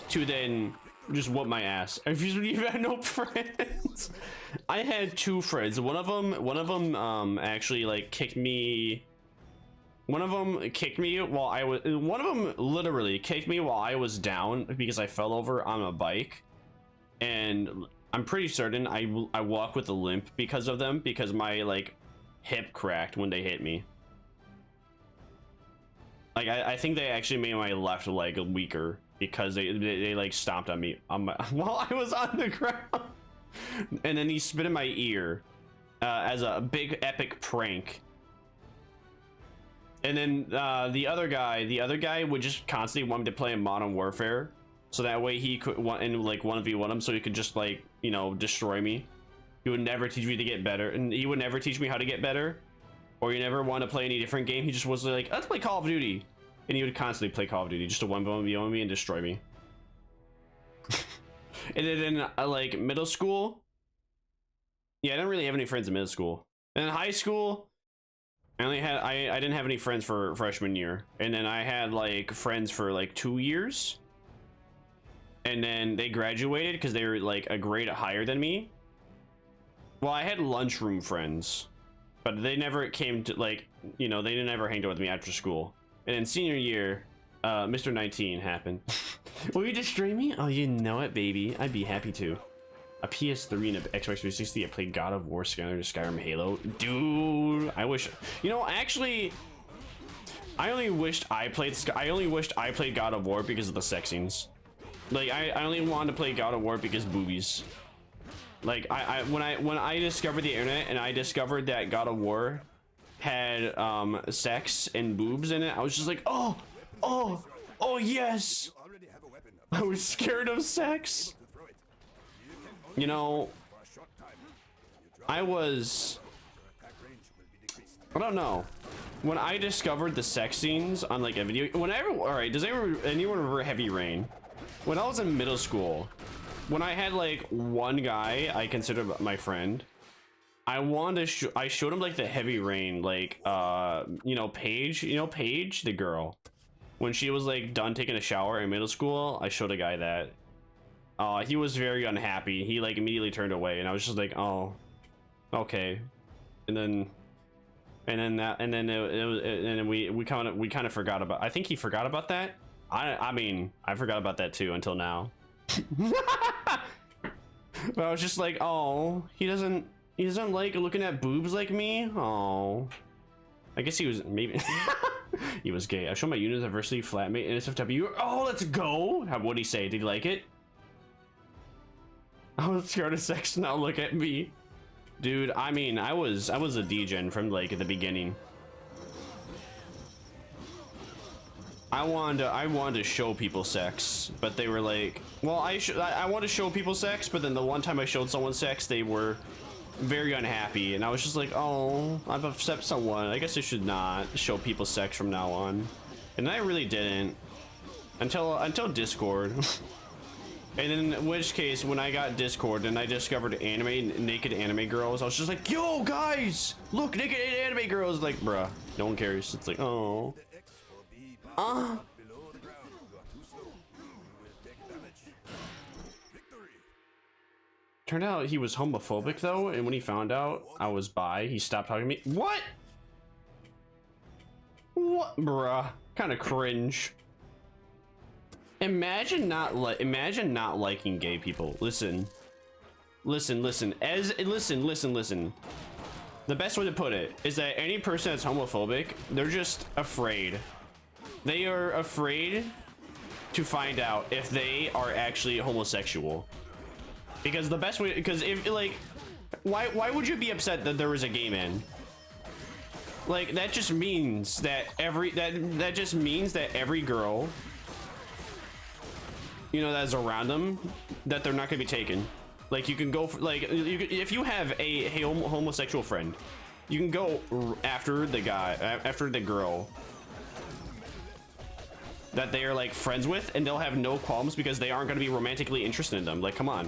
to then just whoop my ass. If you had no friends. I had two friends. One of them actually like kicked me. One of them literally kicked me while I was down because I fell over on a bike. And I'm pretty certain I walk with a limp because of them, because my like hip cracked when they hit me. Like, I think they actually made my left leg weaker because they like stomped on me while I was on the ground. And then he spit in my ear as a big epic prank. And then the other guy would just constantly want me to play in Modern Warfare, so that way he could like 1v1 him, so he could just, like, you know, destroy me. He would never teach me to get better, and he would never teach me how to get better. Or you never want to play any different game. He just was like, let's play Call of Duty. And he would constantly play Call of Duty just to 1v1 me and destroy me. And then in like middle school, yeah, I didn't really have any friends in middle school. And in high school, I didn't have any friends for freshman year. And then I had like friends for like 2 years. And then they graduated because they were like a grade higher than me. Well, I had lunchroom friends. But they never came to, like, you know, they didn't ever hang out with me after school. And in senior year, Mr. 19 happened. Will you destroy me? Oh, you know it, baby. I'd be happy to. A PS3 and an Xbox 360. I played God of War, Skyrim, Halo. Dude, I wish. You know, actually, I only wished I played God of War because of the sex scenes. Like I only wanted to play God of War because boobies. Like when I discovered the internet and I discovered that God of War had sex and boobs in it, I was just like, oh yes. Already have a weapon. I was scared of sex. To throw it. You know, For a short time. You drop I was, attack range will be decreased. I don't know. When I discovered the sex scenes on like a video, all right, does anyone remember Heavy Rain? When I was in middle school, when I had like one guy I considered my friend, I wanted to I showed him like the Heavy Rain, like Paige, Paige, the girl. When she was like done taking a shower in middle school, I showed a guy that. He was very unhappy. He like immediately turned away, and I was just like, oh, okay. And then we kind of forgot about. I think he forgot about that. I mean, I forgot about that too until now. But I was just like, oh, he doesn't like looking at boobs like me. Oh, I guess he was maybe he was gay. I showed my university flatmate in SFW. Oh, let's go. What'd he say? Did he like it? I was scared of sex. Now look at me, dude. I mean, I was a degen from like at the beginning. I wanted to show people sex, but they were like, well, I want to show people sex, but then the one time I showed someone sex, they were very unhappy, and I was just like, oh, I've upset someone. I guess I should not show people sex from now on. And I really didn't until Discord. And in which case, when I got Discord and I discovered naked anime girls, I was just like, yo guys, look, naked anime girls. Like, bruh, no one cares. It's like, oh. The X or B bar below the ground. You are too slow. You will take damage. Victory. Turned out he was homophobic though, and when he found out I was bi, he stopped talking to me. What? What, bruh? Kind of cringe. Imagine not liking gay people. Listen. The best way to put it is that any person that's homophobic, they're just afraid. They are afraid to find out if they are actually homosexual. Because the best way, because if like, why would you be upset that there was a gay man? Like that just means that that just means that every girl, you know, that's around them, that they're not gonna be taken. Like you can go for, like if you have a homosexual friend, you can go after the guy, after the girl that they are like friends with, and they'll have no qualms because they aren't gonna be romantically interested in them. Like, come on.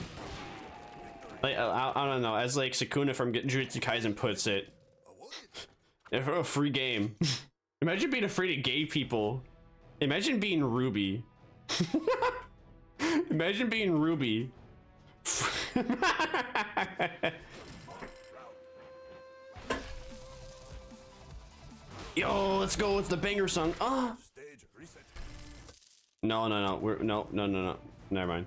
Like I don't know, as like Sakuna from Jujutsu Kaisen puts it, a free game. Imagine being afraid of gay people. Imagine being Ruby. Imagine being Ruby. Yo, let's go with the banger song. Ah. Stage reset. No. No. Never mind.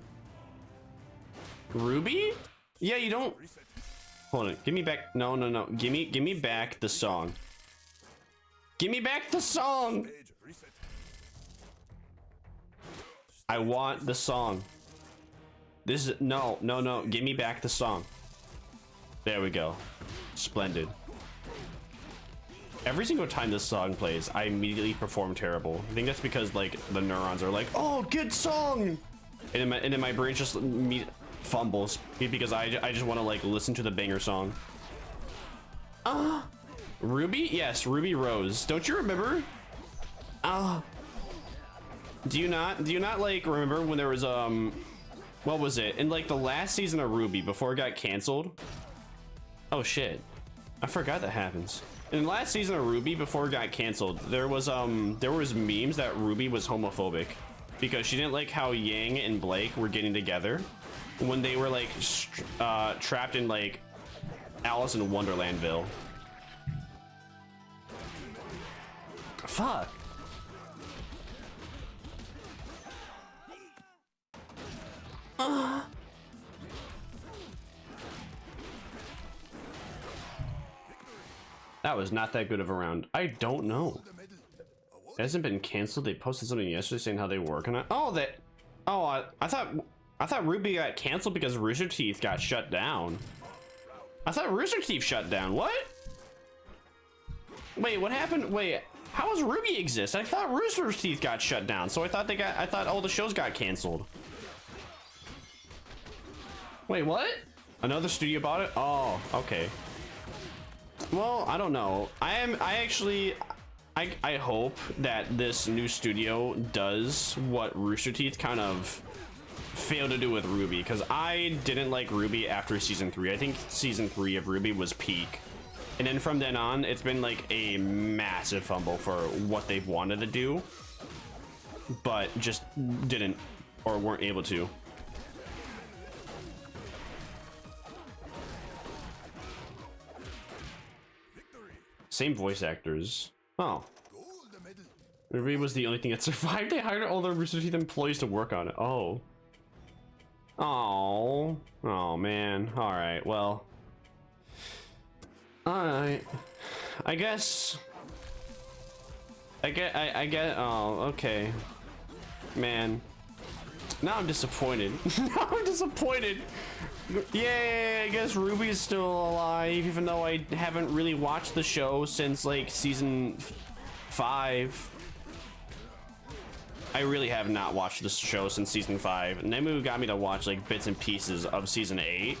Ruby? Yeah, you don't. Reset. Hold on. Give me back. No. Give me back the song. Give me back the song. Stage reset. I want the song. This is no. Give me back the song. There we go. Splendid. Every single time this song plays, I immediately perform terrible. I think that's because like the neurons are like, oh, good song, and then my brain just fumbles because I just want to like listen to the banger song. Ruby? Yes, Ruby Rose. Don't you remember? Do you not like remember when there was what was it in like the last season of Ruby before it got canceled? Oh shit, I forgot that happens. In the last season of Ruby before it got canceled, there was memes that Ruby was homophobic because she didn't like how Yang and Blake were getting together when they were like trapped in like Alice in Wonderlandville. Fuck. That was not that good of a round. I don't know. The medal. Award. It hasn't been canceled. They posted something yesterday saying how they were working on it. Oh, that. Oh, I thought Ruby got canceled because Rooster Teeth got shut down. I thought Rooster Teeth shut down. What? Wait, what happened? Wait, how does Ruby exist? I thought Rooster Teeth got shut down. So I thought all the shows got canceled. Wait, what? Another studio bought it? Oh, okay. Well, I don't know. I hope that this new studio does what Rooster Teeth kind of failed to do with Ruby, because I didn't like Ruby after season 3. I think season 3 of Ruby was peak, and then from then on it's been like a massive fumble for what they've wanted to do, but just didn't or weren't able to. Same voice actors. Oh. Ruby was the only thing that survived. They hired all the Rooster Teeth employees to work on it. Oh. Oh. Oh, man. Alright, well. Alright. I guess. I get. Oh, okay. Man. Now I'm disappointed. Now I'm disappointed. Yay, I guess Ruby's still alive, even though I haven't really watched the show since like season 5. I really have not watched this show since season 5. Nemu got me to watch like bits and pieces of season 8.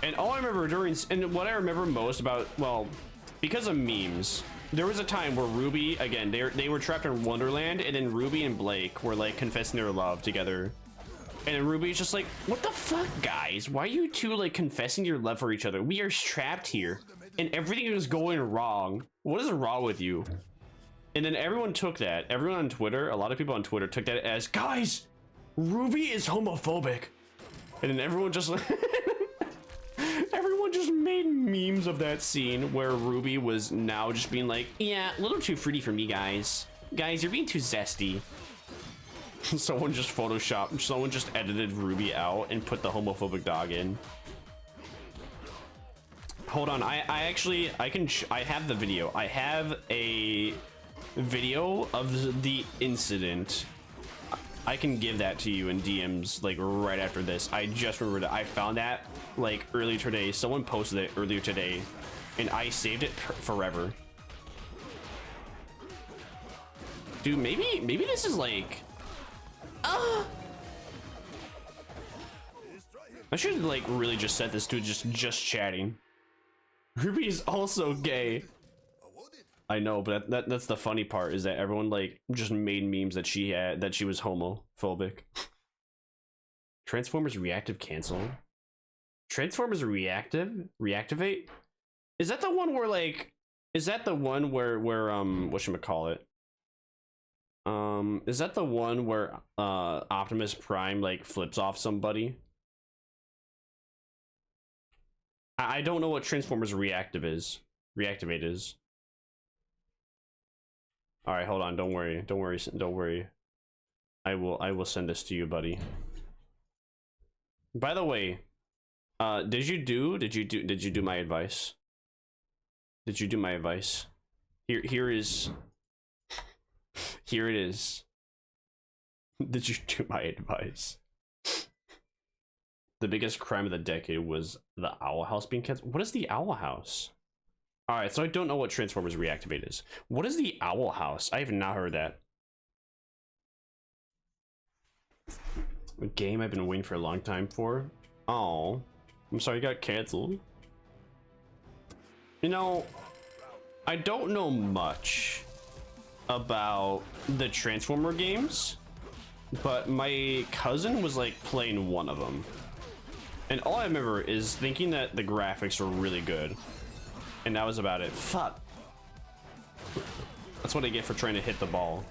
And all I remember what I remember most about, well, because of memes, there was a time where Ruby, again, they were trapped in Wonderland, and then Ruby and Blake were like confessing their love together. And then Ruby's just like, what the fuck, guys? Why are you two like confessing your love for each other? We are trapped here and everything is going wrong. What is wrong with you? And then everyone took that. Everyone on Twitter, a lot of people on Twitter took that as, guys, Ruby is homophobic. And then everyone just everyone just made memes of that scene where Ruby was now just being like, yeah, a little too fruity for me, guys. Guys, you're being too zesty. Someone just edited Ruby out and put the homophobic dog in. Hold on, I have the video. I have a video of the incident. I can give that to you in DMs like right after this. I just remembered it. I found that like earlier today. Someone posted it earlier today and I saved it forever. Dude, maybe this is like I should like really just set this to just chatting. Ruby is also gay. I know, but that's the funny part, is that everyone like just made memes that she was homophobic. Transformers reactive canceled. Transformers reactivate? Is that the one where like whatchamacallit? Is that the one where Optimus Prime like flips off somebody? I don't know what Transformers reactivate is. All right, hold on. Don't worry. I will send this to you, buddy. By the way, did you do my advice? Did you do my advice? Here it is. Did you do my advice? The biggest crime of the decade was the Owl House being canceled. What is the Owl House? All right, so I don't know what Transformers Reactivate is. What is the Owl House? I have not heard that. A game I've been waiting for a long time for. Oh, I'm sorry, it got canceled. You know, I don't know much about the Transformer games, but my cousin was like playing one of them. And all I remember is thinking that the graphics were really good. And that was about it. Fuck. That's what I get for trying to hit the ball.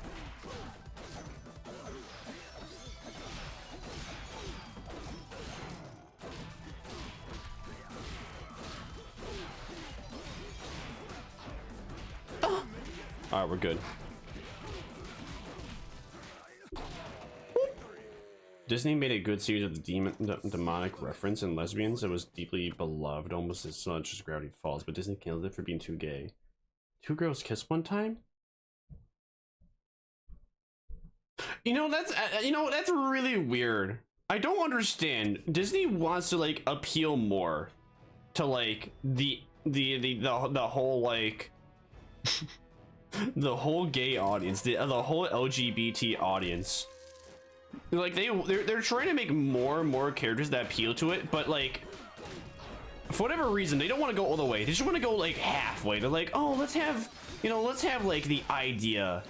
Ah. All right, we're good. Disney made a good series of the demonic reference and lesbians. It was deeply beloved, almost as much as Gravity Falls, but Disney killed it for being too gay. Two girls kissed one time? You know, that's really weird. I don't understand. Disney wants to like appeal more to like the whole like the whole gay audience, the whole LGBT audience. Like they're trying to make more and more characters that appeal to it, but like for whatever reason they don't want to go all the way. They just want to go like halfway. They're like, oh, let's have like the idea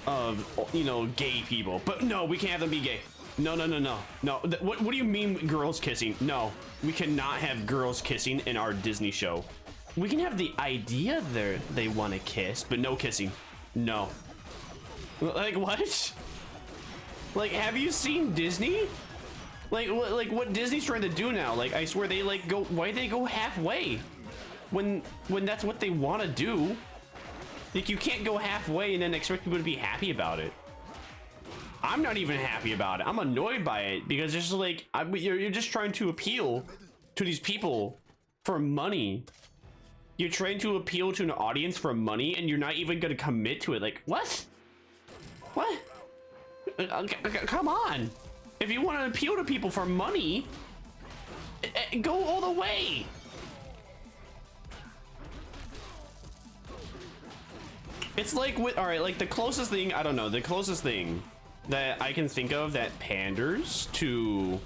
of, you know, gay people, but no, we can't have them be gay. No. What do you mean girls kissing? No, we cannot have girls kissing in our Disney show. We can have the idea they want to kiss, but no kissing. No. Like what? Like, have you seen Disney? Like what Disney's trying to do now? Like, I swear they like go. Why they go halfway? When that's what they want to do. Like, you can't go halfway and then expect people to be happy about it. I'm not even happy about it. I'm annoyed by it because it's just like you're just trying to appeal to these people for money. You're trying to appeal to an audience for money, and you're not even gonna commit to it. Like, what? What? Come on. If you want to appeal to people for money, go all the way. It's like with, all right, like the closest thing, I don't know, the closest thing that I can think of that panders to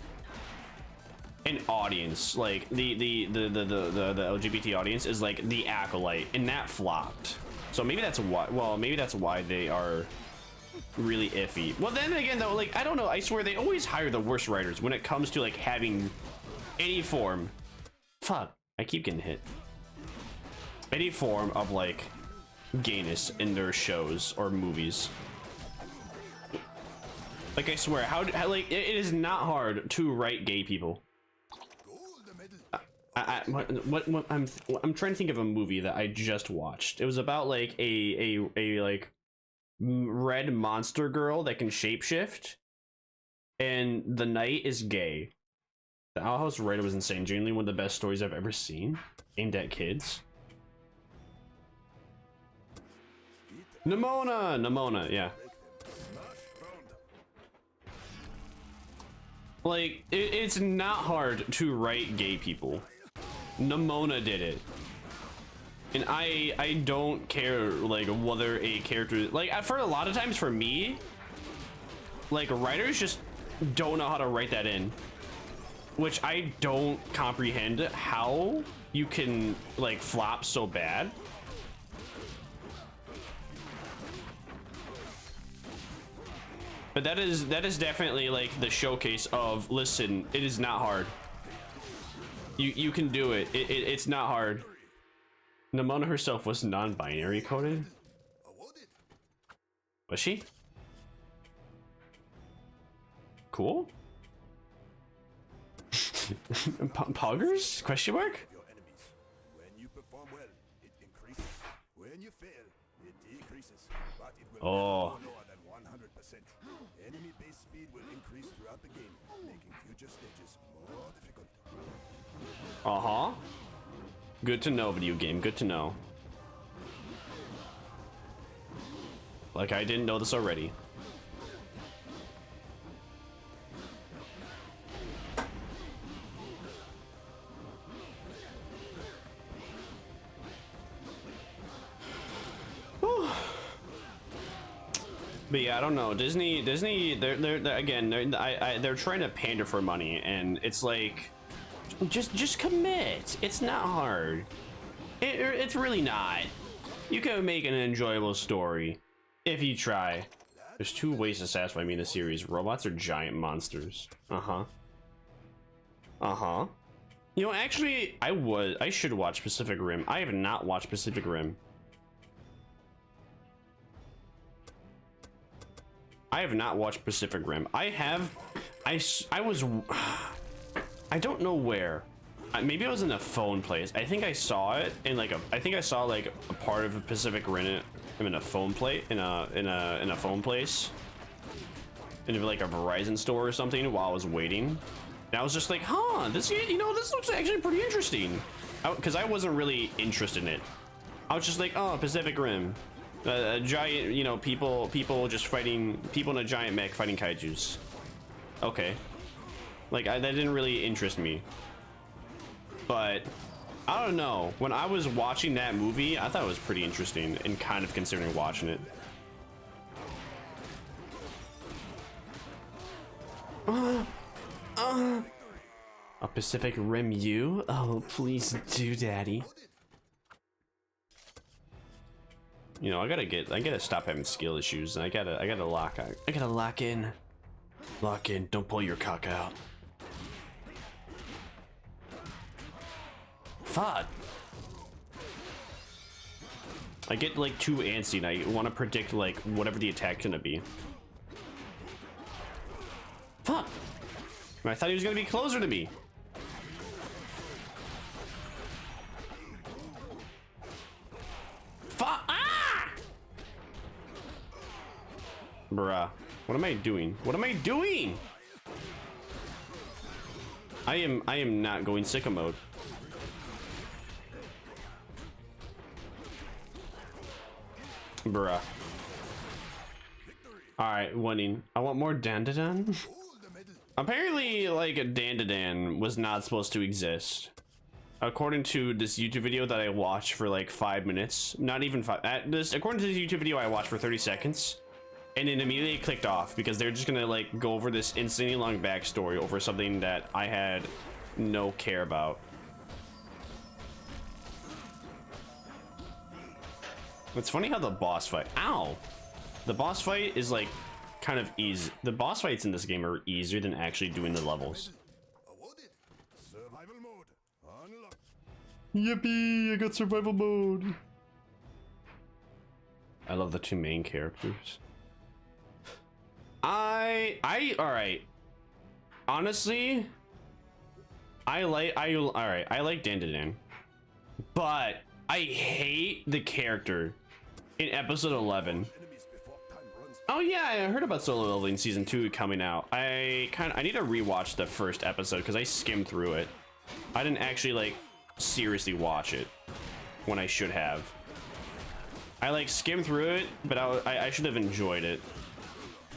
an audience, like the LGBT audience, is like the Acolyte, and that flopped. So maybe that's why. Well, maybe that's why they are really iffy. Well, then again, though, like I don't know. I swear they always hire the worst writers when it comes to like having any form. Fuck, I keep getting hit. Any form of like gayness in their shows or movies. Like, I swear, how like it is not hard to write gay people. I'm trying to think of a movie that I just watched. It was about like a like red monster girl that can shapeshift, and the knight is gay. The Owl House writer was insane. Genuinely one of the best stories I've ever seen, aimed at kids. Nimona, yeah. Like, it's not hard to write gay people. Nimona did it. And I don't care, like, whether a character... Like, for a lot of times, for me, like, writers just don't know how to write that in. Which I don't comprehend how you can, like, flop so bad. But that is definitely like the showcase of, listen, it is not hard. You can do it. It's not hard. Nimona herself was non-binary coded. Was she? Cool. Poggers? Question mark? When you perform well, it increases. When you fail, it decreases. But it will Oh. never go lower than 100%. Enemy base speed will increase throughout the game, making future stages more difficult. Uh-huh. Good to know, video game. Good to know. Like I didn't know this already. But yeah, I don't know. Disney, they're trying to pander for money, and it's like, just commit. It's not hard. It's really not. You can make an enjoyable story if you try. There's two ways to satisfy me in the series: robots or giant monsters. Uh-huh. You know, actually, I should watch Pacific Rim. I have not watched Pacific Rim. I have not watched Pacific Rim. I don't know where. Maybe I was in a phone place. I think I saw it in like I think I saw like a part of a Pacific Rim in a phone plate in a phone place, in like a Verizon store or something while I was waiting. And I was just like, huh, this looks actually pretty interesting. Because I wasn't really interested in it. I was just like, oh, Pacific Rim. A giant, you know, people just fighting people in a giant mech fighting kaijus. Okay, like that didn't really interest me, but I don't know. When I was watching that movie, I thought it was pretty interesting and kind of considering watching it. A Pacific Rim U? Oh, please do, Daddy. You know, I gotta stop having skill issues, and I gotta lock in. Lock in, don't pull your cock out. Fuck. I get like too antsy and I want to predict like whatever the attack's gonna be. Fuck. I thought he was gonna be closer to me. Fuck. Ah! Bruh. What am I doing? What am I doing? I am not going sicko mode. Bruh. Alright, winning. I want more Dandadan. Apparently, like, a Dandadan was not supposed to exist. According to this YouTube video that I watched for like 5 minutes. Not even 5. According to this YouTube video I watched for 30 seconds. And it immediately clicked off because they're just gonna like go over this insanely long backstory over something that I had no care about. It's funny how the boss fight, ow, the boss fight is like kind of easy. The boss fights in this game are easier than actually doing the levels. Survival mode unlocked. Yippee, I got survival mode. I love the two main characters. All right. Honestly, I like Dandadan, but I hate the character in episode 11. Oh yeah, I heard about solo leveling season 2 coming out. I need to rewatch the first episode because I skimmed through it. I didn't actually like seriously watch it when I should have. I like skimmed through it, but I should have enjoyed it.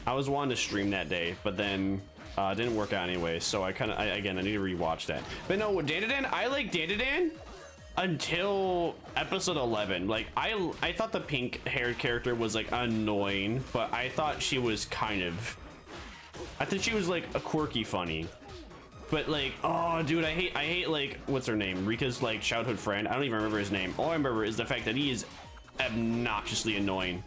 I was wanting to stream that day, but then it didn't work out anyway. So I need to rewatch that. But no, Dandadan, I like Dandadan until episode 11. Like I thought the pink haired character was like annoying, but I thought she was I thought she was like a quirky funny. But like, oh dude, I hate like, what's her name? Rika's like childhood friend. I don't even remember his name. All I remember is the fact that he is obnoxiously annoying.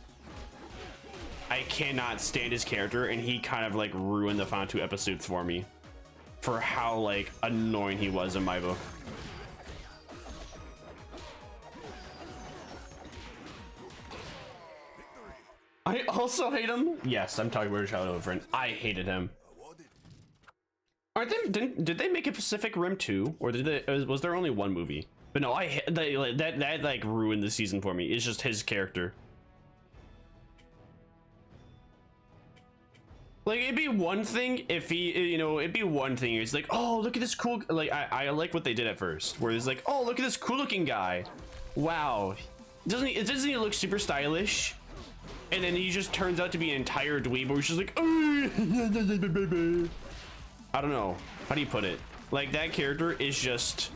I cannot stand his character, and he kind of like ruined the final 2 episodes for me for how like annoying he was in my book. I also hate him. Yes, I'm talking about a childhood friend. I hated him. Did they make a Pacific Rim 2, or was there only one movie? But no, that like ruined the season for me. It's just his character. Like, it'd be one thing if he, you know, it'd be one thing. It's like, oh, look at this cool, like, I like what they did at first, where it's like, oh, look at this cool looking guy. Wow. Doesn't he look super stylish? And then he just turns out to be an entire dweeb, where he's just like, oh. I don't know. How do you put it? Like, that character is just...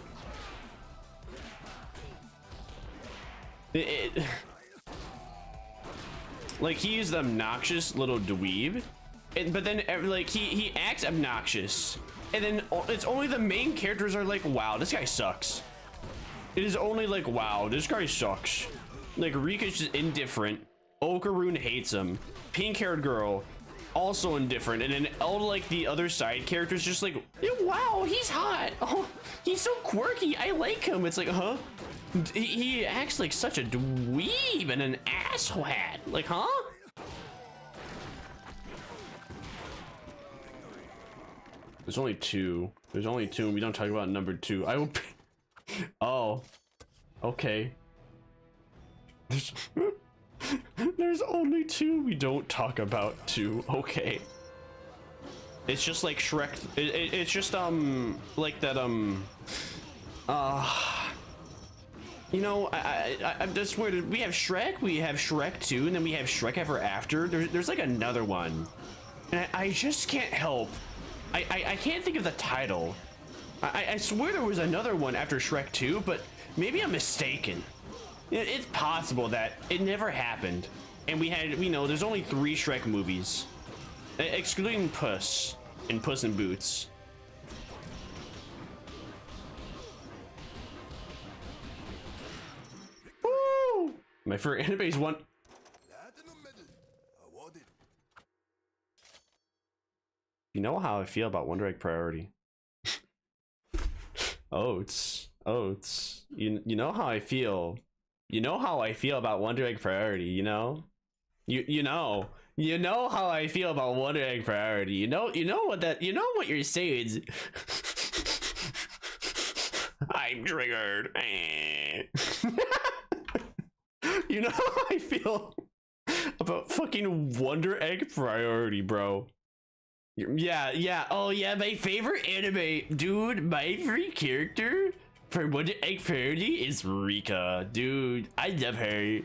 like, he is the obnoxious little dweeb. But then, like, he acts obnoxious, and then it's only the main characters are like, wow, this guy sucks. It is only like, wow, this guy sucks. Like, Rika's just indifferent. Okaroon hates him. Pink-haired girl, also indifferent. And then all like the other side characters just like, wow, he's hot. Oh, he's so quirky. I like him. It's like, huh? He acts like such a dweeb and an asshat. Like, huh? There's only 2. There's only 2, and we don't talk about number 2. I will. Oh, okay. There's only 2. We don't talk about 2. Okay. It's just like Shrek. It's just like that You know, I just swear, we have Shrek, we have Shrek 2, and then we have Shrek Ever After. There's like another one. And I just can't help. I can't think of the title. I swear there was another one after Shrek 2, but maybe I'm mistaken. It's possible that it never happened. And we know, there's only 3 Shrek movies. Excluding Puss and Puss in Boots. Woo! My favorite anime is one. Platinum medal awarded. You know how I feel about Wonder Egg Priority. Oats. You know how I feel. You know how I feel about Wonder Egg Priority, you know? You know how I feel about Wonder Egg Priority. You know what you're saying. I'm triggered. You know how I feel about fucking Wonder Egg Priority, bro. Yeah. Oh yeah, my favorite anime, dude. My favorite character for Wonder Egg Priority is Rika, dude. I love her.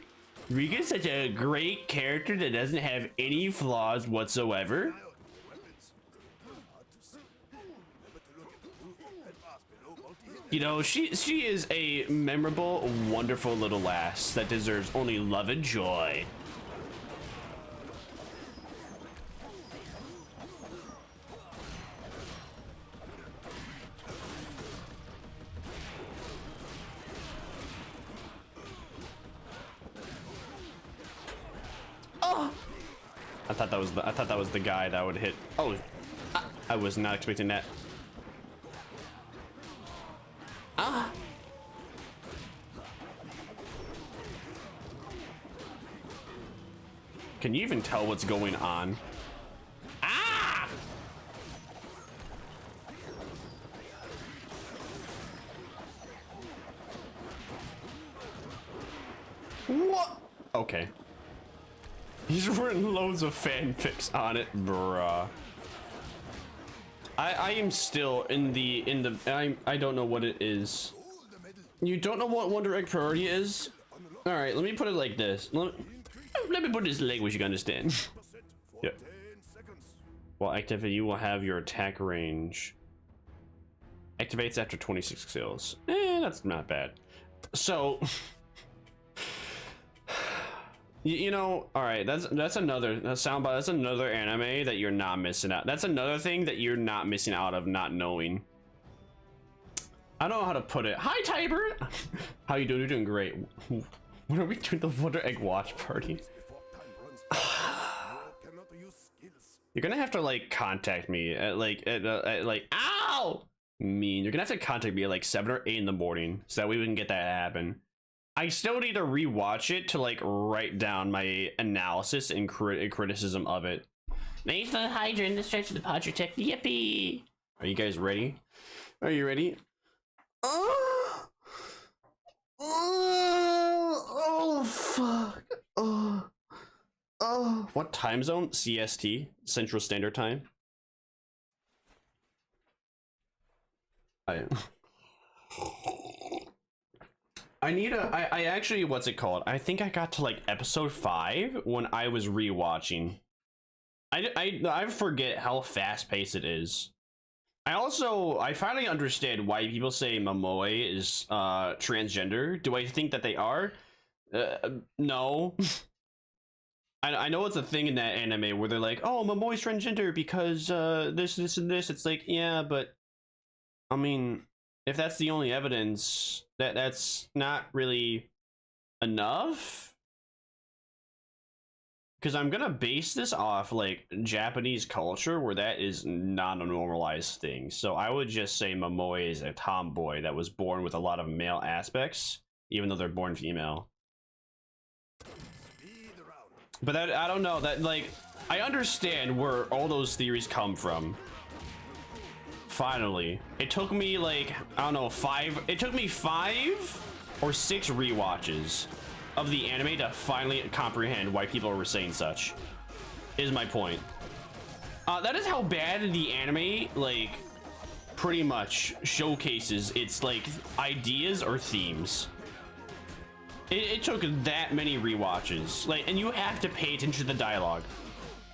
Rika's such a great character that doesn't have any flaws whatsoever. You know, she is a memorable, wonderful little lass that deserves only love and joy. Oh! I thought that was the guy that would hit. Oh, I was not expecting that. Ah! Can you even tell what's going on? Ah! What? Okay. He's written loads of fanfics on it, bruh. I am still in the I don't know what it is. You don't know what Wonder Egg Priority is? All right, let me put it like this. Let me put this in language you can understand. Yeah. While active, you will have your attack range. Activates after 26 kills. That's not bad. So, you know, all right, that's another soundbite. That's another anime that you're not missing out. That's another thing that you're not missing out of not knowing. I don't know how to put it. Hi, Tiber. How you doing? You're doing great. When are we doing the Wonder Egg watch party? You're gonna have to like contact me at like ow! You're gonna have to contact me at like 7 or 8 in the morning so that we can get that to happen. I still need to rewatch it to like write down my analysis and criticism of it. Thanks for the Hydra in the stretch of the Podger Tech. Yippee! Are you guys ready? Are you ready? Oh fuck! Oh, what time zone? CST, Central Standard Time. I actually, what's it called? I think I got to like episode 5 when I was rewatching. I forget how fast paced it is. I finally understand why people say Momoe is transgender. Do I think that they are? No. I know it's a thing in that anime where they're like, oh, Momoe's transgender because this and this. It's like, yeah, but I mean, if that's the only evidence, that's not really enough. Because I'm gonna base this off like Japanese culture where that is not a normalized thing. So I would just say Momoe is a tomboy that was born with a lot of male aspects, even though they're born female. But that, I don't know, that like, I understand where all those theories come from. Finally. It took me like, I don't know, 5 or 6 rewatches of the anime to finally comprehend why people were saying such, is my point. That is how bad the anime, like, pretty much showcases its, like, ideas or themes. It took that many rewatches. Like, and you have to pay attention to the dialogue.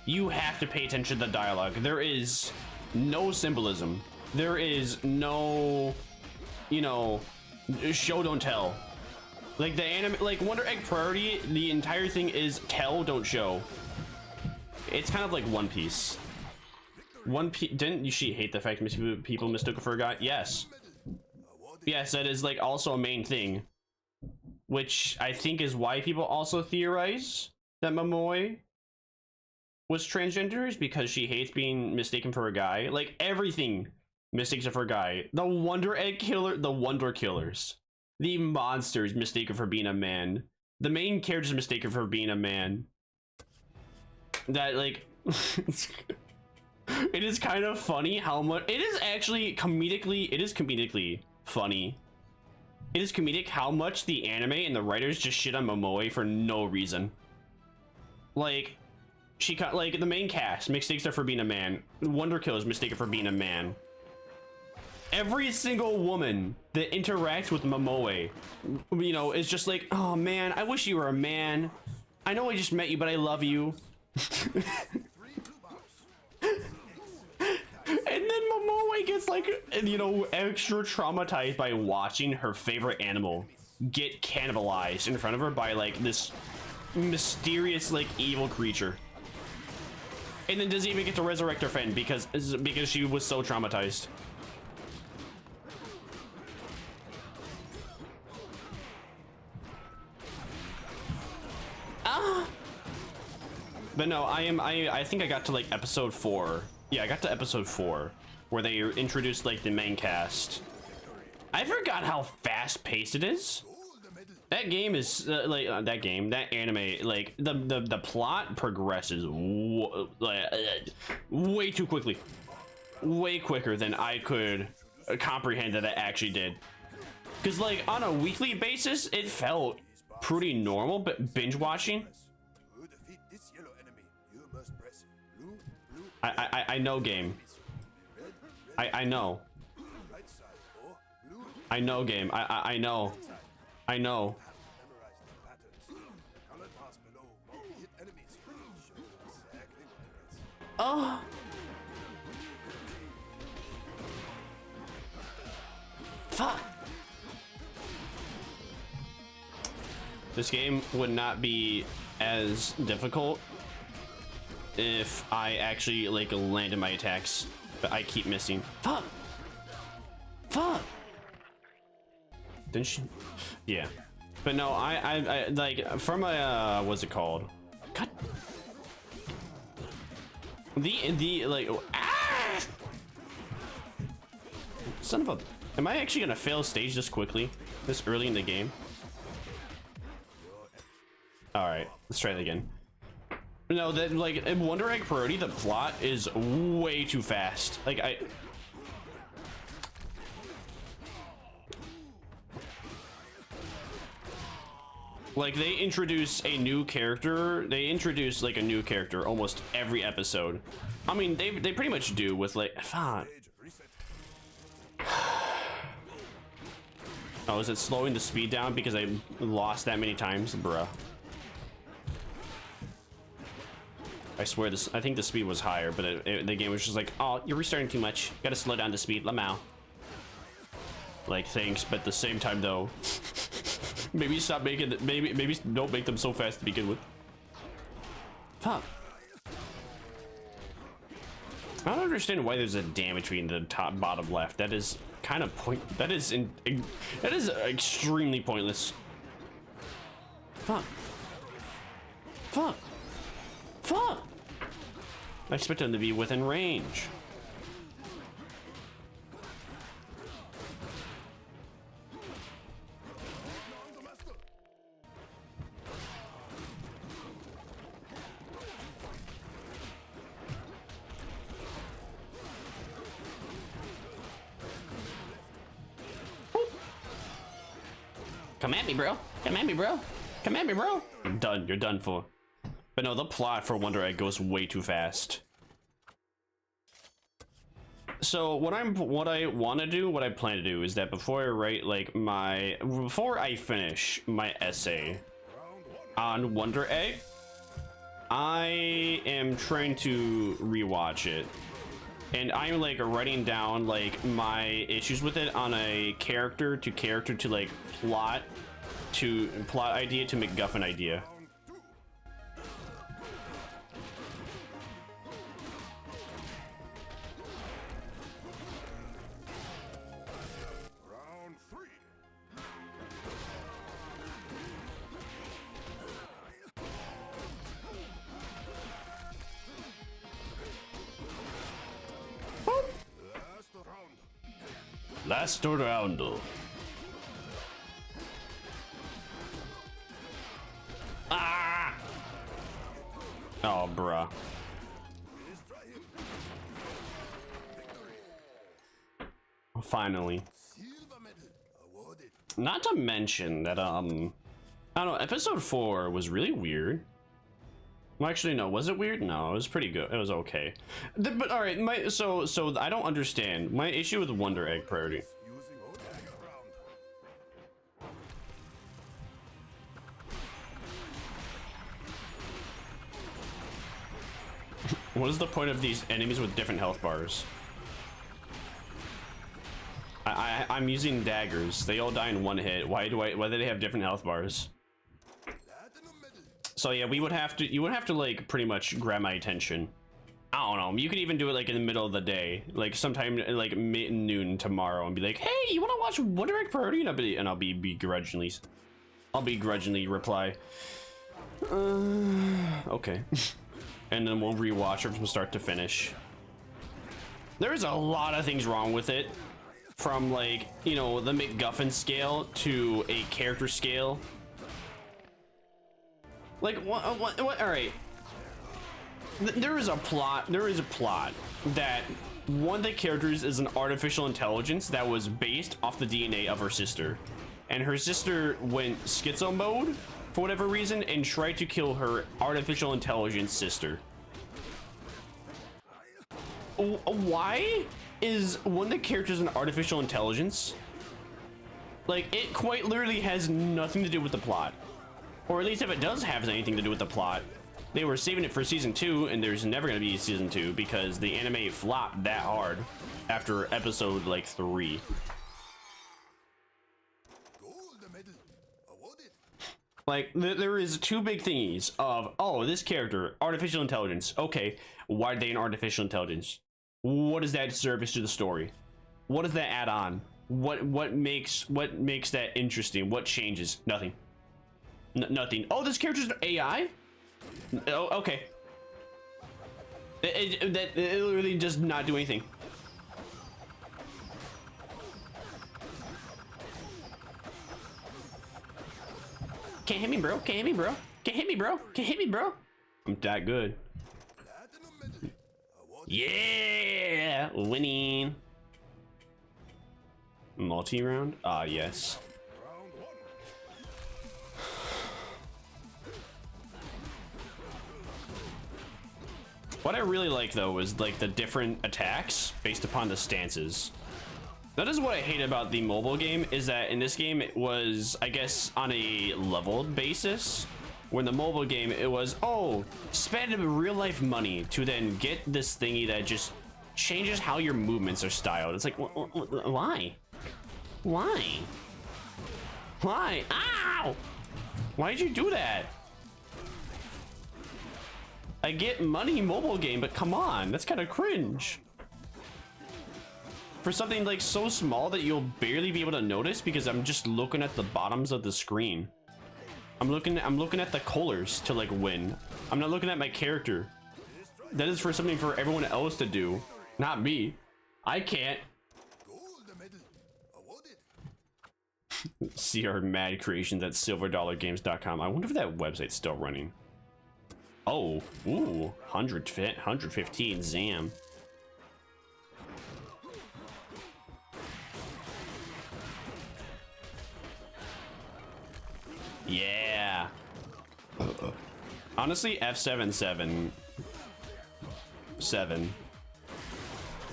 You have to pay attention to the dialogue. There is no symbolism. There is no, you know, show don't tell. Like the anime, like Wonder Egg Priority, the entire thing is tell, don't show. It's kind of like One Piece. Didn't she hate the fact people mistook her for a god? Yes. Yes, that is like also a main thing. Which I think is why people also theorize that Momoe was transgender, is because she hates being mistaken for a guy. Like everything mistakes her for a guy. The Wonder Egg Killer, the Wonder Killers. The monsters mistaken for being a man. The main characters mistaken for being a man. That like it is kind of funny how much it is actually comedically funny. It is comedic how much the anime and the writers just shit on Momoe for no reason. Like like the main cast mistakes her for being a man. Wonder Killers mistaken for being a man. Every single woman that interacts with Momoe, you know, is just like, oh man, I wish you were a man. I know I just met you, but I love you. And then Momoe gets like, you know, extra traumatized by watching her favorite animal get cannibalized in front of her by like this mysterious like evil creature. And then doesn't even get to resurrect her friend because she was so traumatized. But no, I think I got to like episode 4. Yeah, I got to episode 4 where they introduced like the main cast. I forgot how fast paced it is. That game is that anime, like the plot progresses way too quickly, way quicker than I could comprehend that it actually did. Because like on a weekly basis, it felt pretty normal, but binge watching. I know game. I know. I know game. I know. I know. Oh. Fuck. This game would not be as difficult if I actually like landed my attacks, but I keep missing. Fuck. Fuck. Didn't she? Yeah. But no, I like from a what's it called? God. The like ah! Son of a. Am I actually gonna fail a stage this quickly, this early in the game? All right, let's try it again. No, that like in Wonder Egg Priority, the plot is way too fast. Like they introduce a new character. They introduce like a new character almost every episode. I mean, they pretty much do with like. Fuck. Oh, is it slowing the speed down because I lost that many times, bruh? I swear this. I think the speed was higher, but the game was just like, oh, you're restarting too much. Gotta slow down the speed, Lamau. Like, thanks, but at the same time, though, maybe stop making. Maybe don't make them so fast to begin with. Fuck. I don't understand why there's a damage between the top bottom left. That is kind of that is extremely pointless. Fuck. Fuck. Fuck. I expect them to be within range. Come at me, bro. Come at me, bro. Come at me, bro. I'm done. You're done for. But no, the plot for Wonder Egg goes way too fast. So what I want to do, what I plan to do is that before I write like before I finish my essay on Wonder Egg, I am trying to rewatch it, and I'm like writing down like my issues with it on a character to like plot idea to MacGuffin idea. Last round. Ah! Oh, bruh. Finally. Not to mention that, I don't know, episode 4 was really weird. Well, actually, no, was it weird? No, it was pretty good. It was okay. But all right, so I don't understand. My issue with Wonder Egg priority. What is the point of these enemies with different health bars? I'm using daggers. They all die in one hit. Why do they have different health bars? So yeah, you would have to like pretty much grab my attention. I don't know. You could even do it like in the middle of the day, like sometime like noon tomorrow, and be like, "Hey, you want to watch Wonder Egg Priority?" And I'll be begrudgingly reply, "Okay," and then we'll rewatch it from start to finish. There's a lot of things wrong with it, from like, you know, the MacGuffin scale to a character scale. Like what all right, there is a plot that one of the characters is an artificial intelligence that was based off the DNA of her sister, and her sister went schizo mode for whatever reason and tried to kill her artificial intelligence sister. Why is one of the characters an artificial intelligence? Like, it quite literally has nothing to do with the plot. Or at least if it does have anything to do with the plot, they were saving it for season 2, and there's never going to be a season 2 because the anime flopped that hard after episode like 3. Like, there is two big thingies of, oh, this character, artificial intelligence. Okay, why are they an artificial intelligence? What does that service to the story? What does that add on? What makes that interesting? What changes? Nothing. Nothing. Oh, this character's an AI? Oh, okay. It literally does not do anything. Can't hit me, bro. Can't hit me, bro. Can't hit me, bro. Can't hit me, bro. I'm that good. Yeah, winning. Multi-round? Ah, yes. What I really like though is like the different attacks based upon the stances. That is what I hate about the mobile game, is that in this game it was, I guess, on a leveled basis. When the mobile game, it was, oh, spend real life money to then get this thingy that just changes how your movements are styled. It's like, why? Why? Why? Ow! Why did you do that? I get money mobile game, but come on, that's kind of cringe. For something like so small that you'll barely be able to notice because I'm just looking at the bottoms of the screen. I'm looking at the colors to like win. I'm not looking at my character. That is for something for everyone else to do, not me. I can't. See our mad creations at silverdollargames.com. I wonder if that website's still running. Oh, ooh, 115 Zam. Yeah. Honestly, F77 7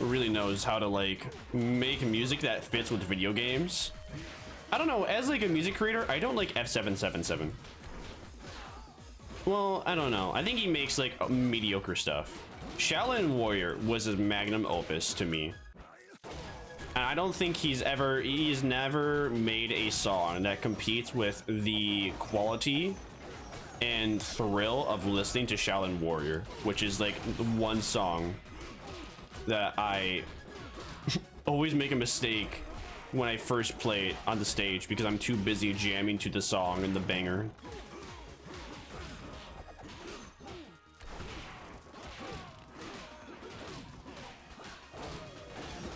really knows how to like make music that fits with video games. I don't know, as like a music creator, I don't like F777. Well, I don't know. I think he makes like mediocre stuff. Shaolin Warrior was his magnum opus to me. And I don't think he's never made a song that competes with the quality and thrill of listening to Shaolin Warrior, which is like the one song that I always make a mistake when I first play it on the stage because I'm too busy jamming to the song and the banger.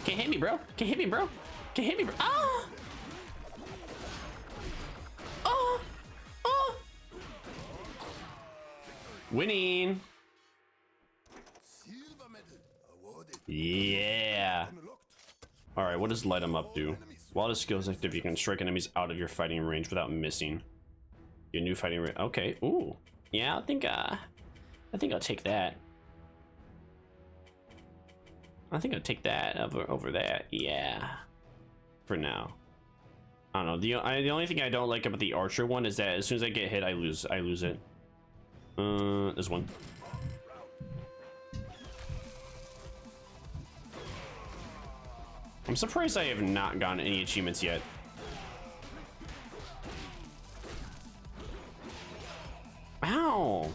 Can't hit me, bro. Can't hit me, bro. Can't hit me, bro. Ah! Oh! Oh! Winning. Silver medal awarded. Yeah. All right, what does light 'em up do? While the skill is active, you can strike enemies out of your fighting range without missing. Your new fighting range. Okay. Ooh. Yeah, I think I'll take that. I think I'll take that over that. Yeah. For now. I don't know. The only thing I don't like about the archer one is that as soon as I get hit, I lose it. This one. I'm surprised I have not gotten any achievements yet. Ow!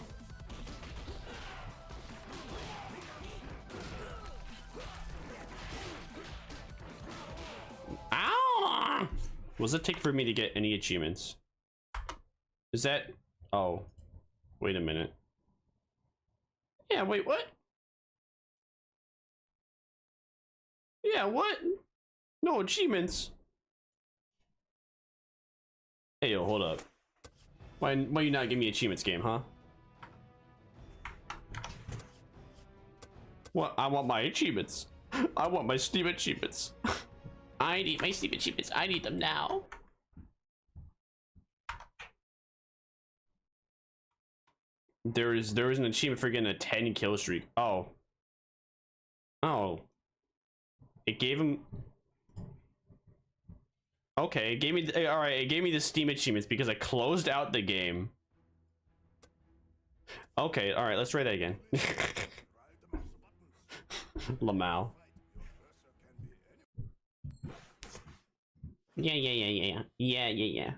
Ow! What does it take for me to get any achievements? Is that... Oh. Wait a minute. Yeah, wait, what? Yeah, what? No achievements. Hey, yo, hold up. Why you not give me achievements, game, huh? What? I want my achievements. I want my Steam achievements. I need my Steam achievements. I need them now. There is an achievement for getting a 10 kill streak. Oh. Oh. It gave him. Okay, it gave me. All right, it gave me the Steam achievements because I closed out the game. Okay, all right, let's try that again. Lamau. Yeah.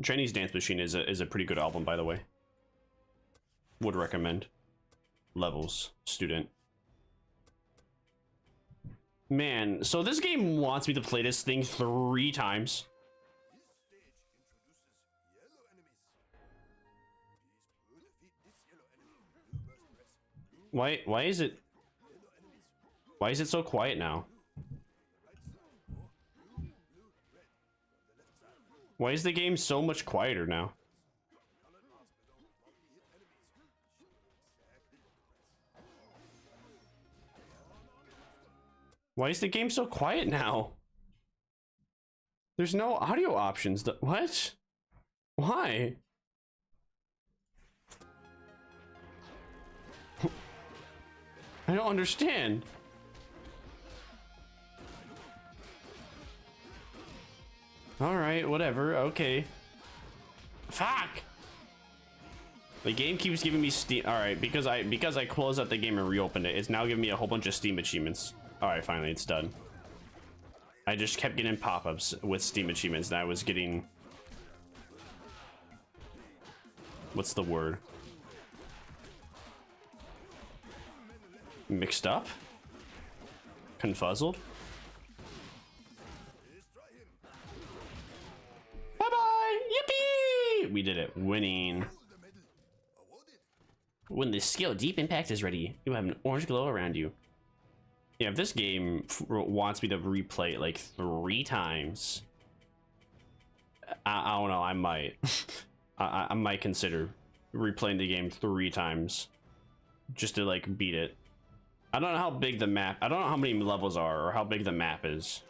Jenny's Dance Machine is a pretty good album, by the way. Would recommend. Levels, student. Man, so this game wants me to play this thing 3 times. Why is it so quiet now? Why is the game so much quieter now? Why is the game so quiet now? There's no audio options. What? Why? I don't understand. All right, whatever. Okay. Fuck. The game keeps giving me Steam. All right, because I closed out the game and reopened it, it's now giving me a whole bunch of Steam achievements. All right, finally it's done. I just kept getting pop-ups with Steam achievements, and I was getting. What's the word? Mixed up? Confuzzled? Bye-bye! Yippee! We did it. Winning. When the skill Deep Impact is ready, you have an orange glow around you. Yeah, if this game wants me to replay it like 3 times, I don't know, I might. I might consider replaying the game 3 times just to like beat it. I don't know how big the map, I don't know how many levels are or how big the map is.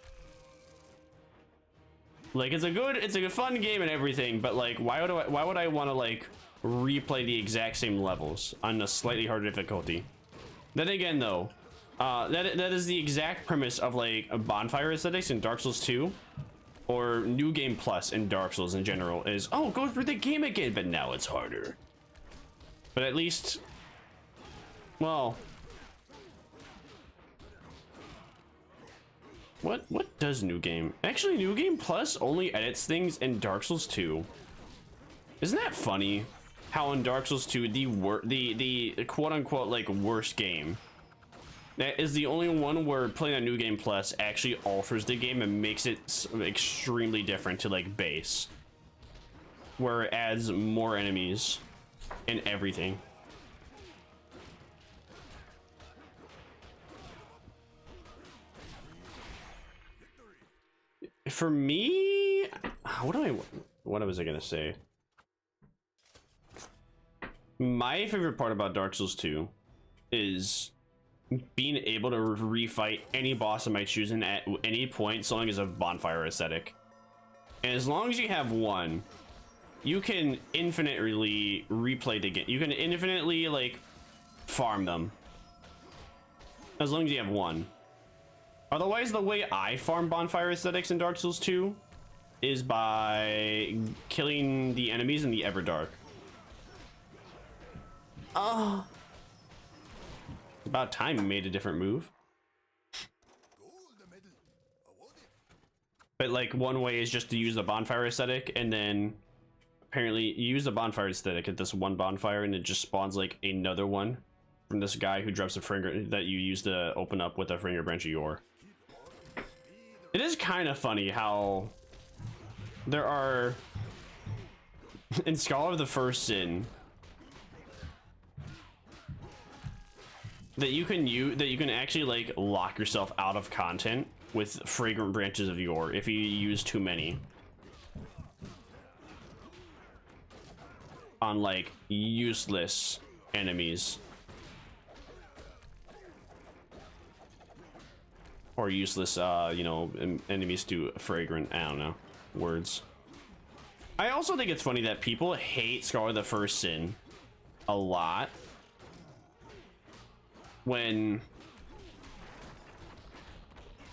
Like it's a good fun game and everything, but like why would I want to like replay the exact same levels on a slightly harder difficulty? Then again though, That is the exact premise of like a bonfire aesthetics in Dark Souls 2 or New Game Plus in Dark Souls in general is, oh, go through the game again, but now it's harder. But at least, well, what does New Game? Actually, New Game Plus only edits things in Dark Souls 2. Isn't that funny? How in Dark Souls 2, the quote unquote like worst game, that is the only one where playing a New Game Plus actually alters the game and makes it extremely different to like base, where it adds more enemies and everything. For me, what was I gonna say? My favorite part about Dark Souls 2 is being able to refight any boss of my choosing at any point, so long as a bonfire aesthetic. And as long as you have one, you can infinitely replay the game. You can infinitely like farm them, as long as you have one. Otherwise, the way I farm bonfire aesthetics in Dark Souls 2 is by killing the enemies in the Everdark. Oh, about time you made a different move. But like one way is just to use the bonfire aesthetic, and then apparently you use the bonfire aesthetic at this one bonfire and it just spawns like another one from this guy who drops a finger that you use to open up with a finger branch of yore. It is kind of funny how there are in Scholar of the First Sin that you can actually like lock yourself out of content with fragrant branches of yore if you use too many on like useless enemies or useless you know, enemies do fragrant, I don't know, words. I also think it's funny that people hate Scholar of the First Sin a lot when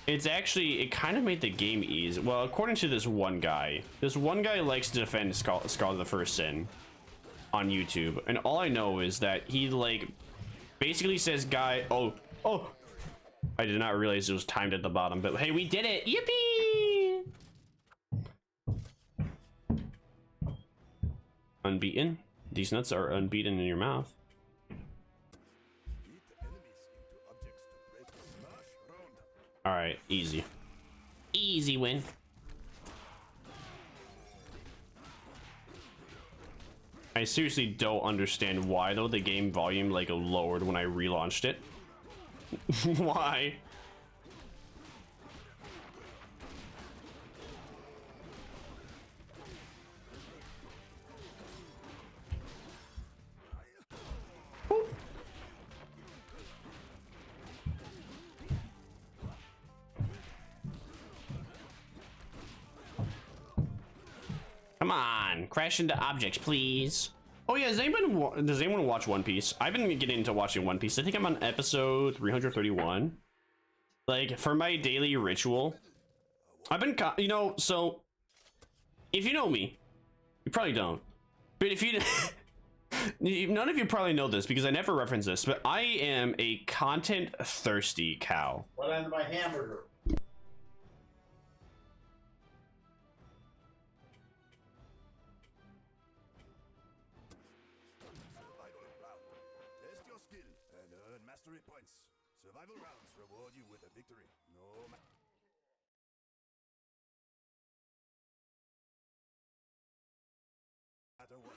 it's actually, it kind of made the game easy. Well, according to this one guy likes to defend Scholar of the First Sin on YouTube, and all I know is that he like basically says, oh, I did not realize it was timed at the bottom, but hey, we did it. Yippee! Unbeaten. These nuts are unbeaten in your mouth. All right, easy win. I seriously don't understand why though the game volume like lowered when I relaunched it. Why? Come on, crash into objects, please. Oh yeah, does anyone watch One Piece? I've been getting into watching One Piece. I think I'm on episode 331. Like, for my daily ritual, I've been, you know, so if you know me, you probably don't. But if you, none of you probably know this because I never reference this, but I am a content thirsty cow. What happened to my hamburger? Test your skill and earn mastery points. Survival rounds reward you with a victory. No matter what.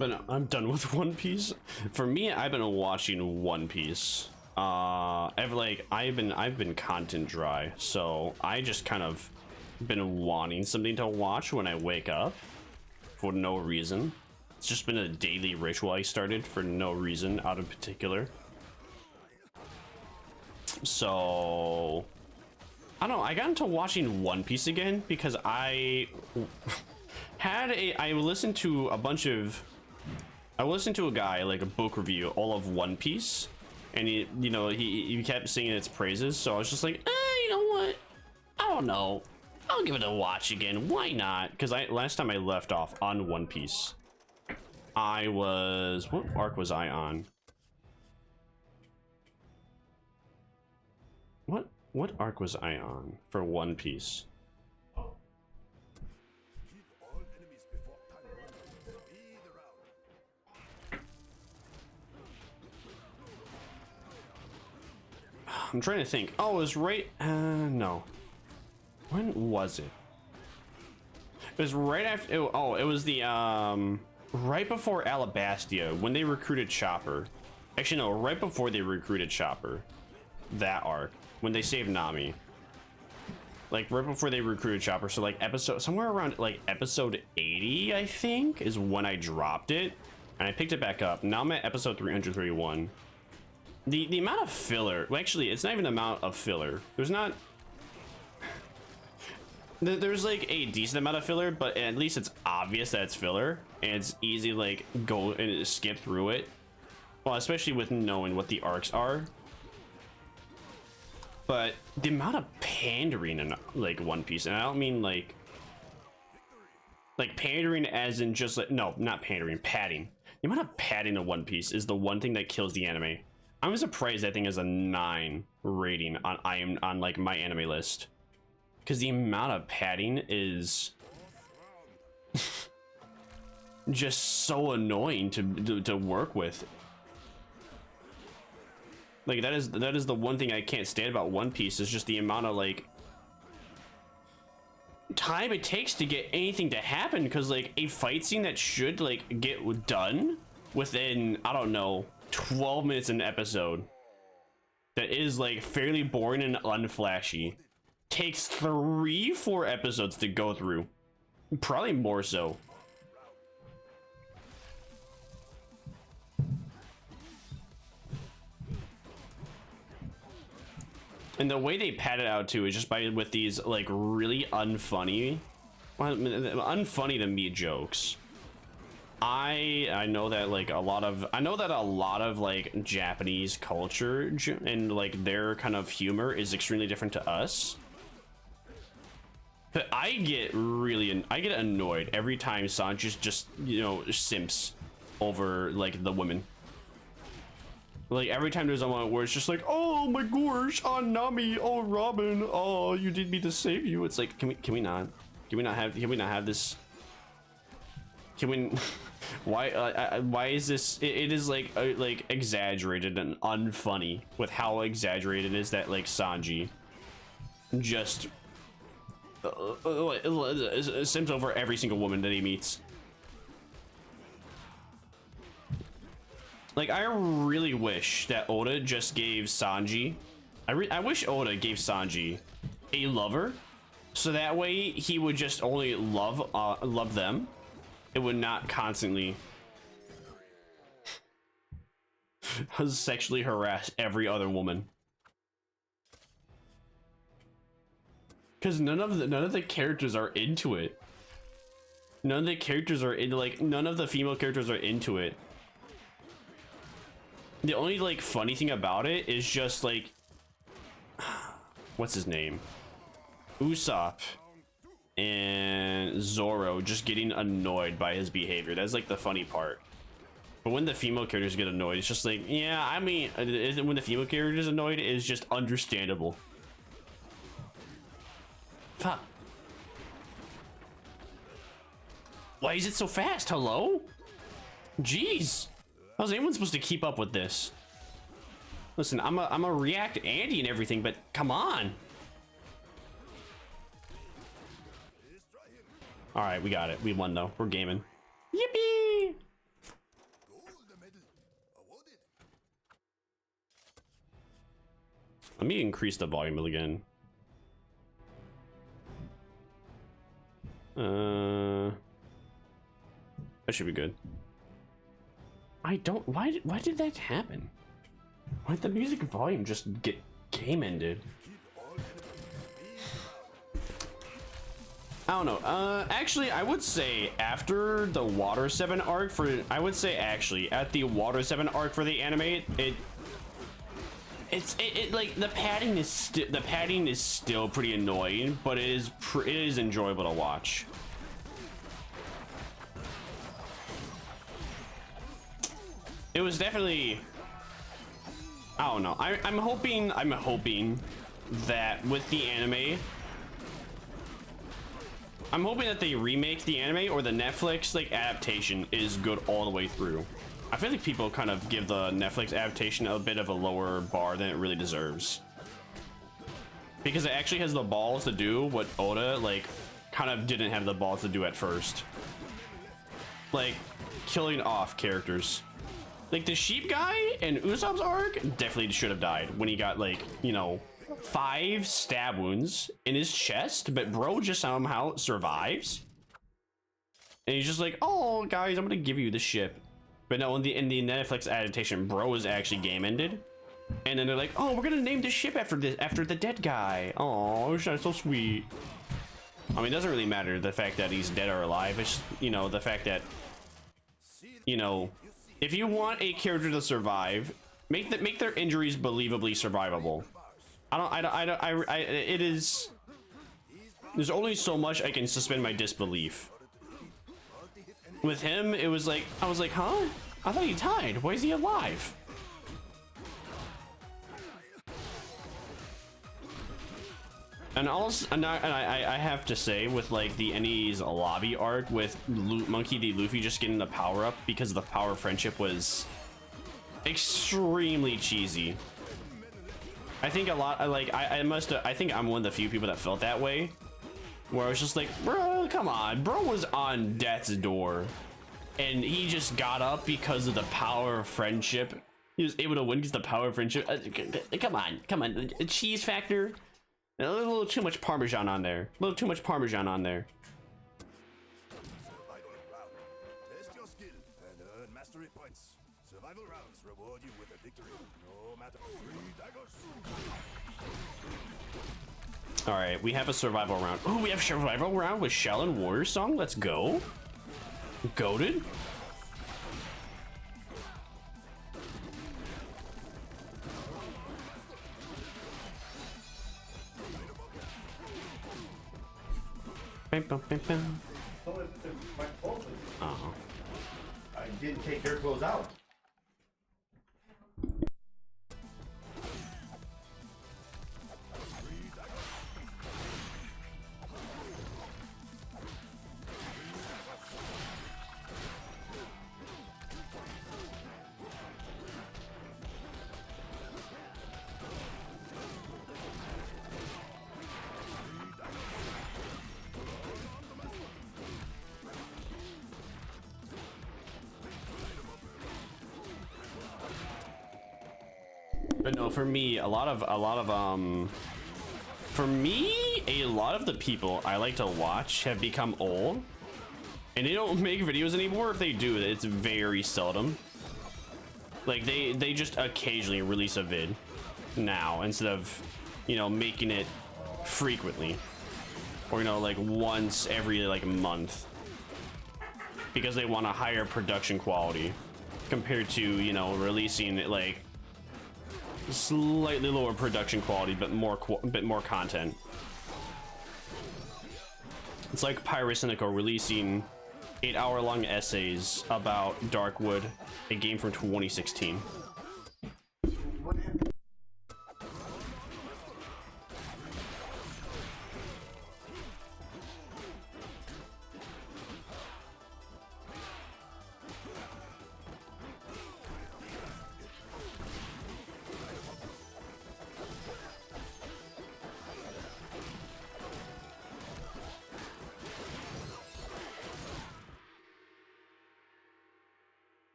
But I'm done with One Piece. For me, I've been watching One Piece. I've been content dry, so I just kind of been wanting something to watch when I wake up for no reason. It's just been a daily ritual I started for no reason out of particular. So I don't know, I got into watching One Piece again because I listened to a guy, like a book review all of One Piece, and he kept singing its praises, so I was just like, you know what, I don't know, I'll give it a watch again, why not? Because last time I left off on One Piece, what arc was I on? What arc was I on for One Piece? Kill all enemies before time runs. Speed around. I'm trying to think. Oh, it was right. No. When was it? It was right after. It was the right before Alabastia when they recruited Chopper. Actually, no, right before they recruited Chopper. That arc when they saved Nami. Like right before they recruited Chopper. So like somewhere around like episode 80, I think, is when I dropped it, and I picked it back up. Now I'm at episode 331. The amount of filler, well, actually it's not even the amount of filler, there's like a decent amount of filler, but at least it's obvious that it's filler and it's easy to like go and skip through it, well, especially with knowing what the arcs are. But the amount of pandering in like One Piece, and I don't mean like pandering as in just like, no, not pandering, padding. The amount of padding in One Piece is the one thing that kills the anime. I'm surprised that thing is a 9 rating on like my anime list, because the amount of padding is just so annoying to work with. Like that is the one thing I can't stand about One Piece, is just the amount of like time it takes to get anything to happen, because like a fight scene that should like get done within, I don't know, 12 minutes an episode, that is like fairly boring and unflashy, takes 3-4 episodes to go through, probably more so. And the way they pad it out too is just with these like really unfunny to me jokes. I know that like a lot of like Japanese culture and like their kind of humor is extremely different to us. But I get annoyed every time Sanji just simps over like the women. Like every time there's a moment where it's just like, oh my gosh, oh Nami, oh Robin, oh you did me to save you. It's like, can we not have this? Can we? Why is this? It is like exaggerated and unfunny with how exaggerated it is that like Sanji just simps over every single woman that he meets. Like, I really wish that Oda just gave Sanji, I wish Oda gave Sanji a lover, so that way he would just only love them. It would not constantly sexually harass every other woman. Because none of the characters are into it. None of the characters are into, like, none of the female characters are into it. The only like funny thing about it is just like, what's his name, Usopp and Zoro just getting annoyed by his behavior. That's like the funny part. But when the female characters get annoyed, it's just like, yeah, I mean, when the female character is annoyed, it's just understandable. Fuck. Why is it so fast? Hello? Jeez. How's anyone supposed to keep up with this? Listen, I'm a react Andy and everything, but come on. All right, we got it. We won though. We're gaming. Yippee! Let me increase the volume again. That should be good. I don't. Why did that happen? Why did the music volume just get game ended? I don't know. Actually, I would say after the Water 7 arc for, I would say actually at the Water 7 arc for the anime, it's like the padding is still pretty annoying, but it is enjoyable to watch. It was definitely, I don't know. I'm hoping that with the anime, I'm hoping that they remake the anime or the Netflix like adaptation is good all the way through. I feel like people kind of give the Netflix adaptation a bit of a lower bar than it really deserves, because it actually has the balls to do what Oda like kind of didn't have the balls to do at first, like killing off characters. Like the sheep guy in Usopp's arc definitely should have died when he got like, you know, 5 stab wounds in his chest, but bro just somehow survives. And he's just like, oh guys, I'm gonna give you the ship. But no, in the Netflix adaptation, bro is actually game ended. And then they're like, oh, we're gonna name the ship after the dead guy. Oh, that's so sweet. I mean, it doesn't really matter the fact that he's dead or alive. It's just, you know, the fact that, you know, if you want a character to survive, make their injuries believably survivable. It is, there's only so much I can suspend my disbelief. With him, it was like, I was like, huh? I thought he died. Why is he alive? And also, I have to say, with like the Enies lobby arc with Monkey D. Luffy just getting the power up because the power of friendship was extremely cheesy. I think a lot, I think I'm one of the few people that felt that way, where I was just like, bro, come on, bro was on death's door, and he just got up because of the power of friendship. He was able to win because of the power of friendship. Come on, a cheese factor. A little too much Parmesan on there. A little too much Parmesan on there. Survival round. Test your skill and earn mastery points. Survival rounds reward you with a victory, no matter. 3 daggers. All right, we have a survival round. Oh, we have a survival round with Shell and Warrior Song. Let's go. Goated. Bam, bam, bam, bam. Uh-huh. I didn't take their clothes out. But no, for me, a lot of the people I like to watch have become old, and they don't make videos anymore. If they do, it's very seldom. Like they just occasionally release a vid now instead of, you know, making it frequently, or, you know, like once every like month, because they want a higher production quality compared to, you know, releasing like slightly lower production quality but more content. It's like Pyrocynical releasing 8-hour-long essays about Darkwood, a game from 2016.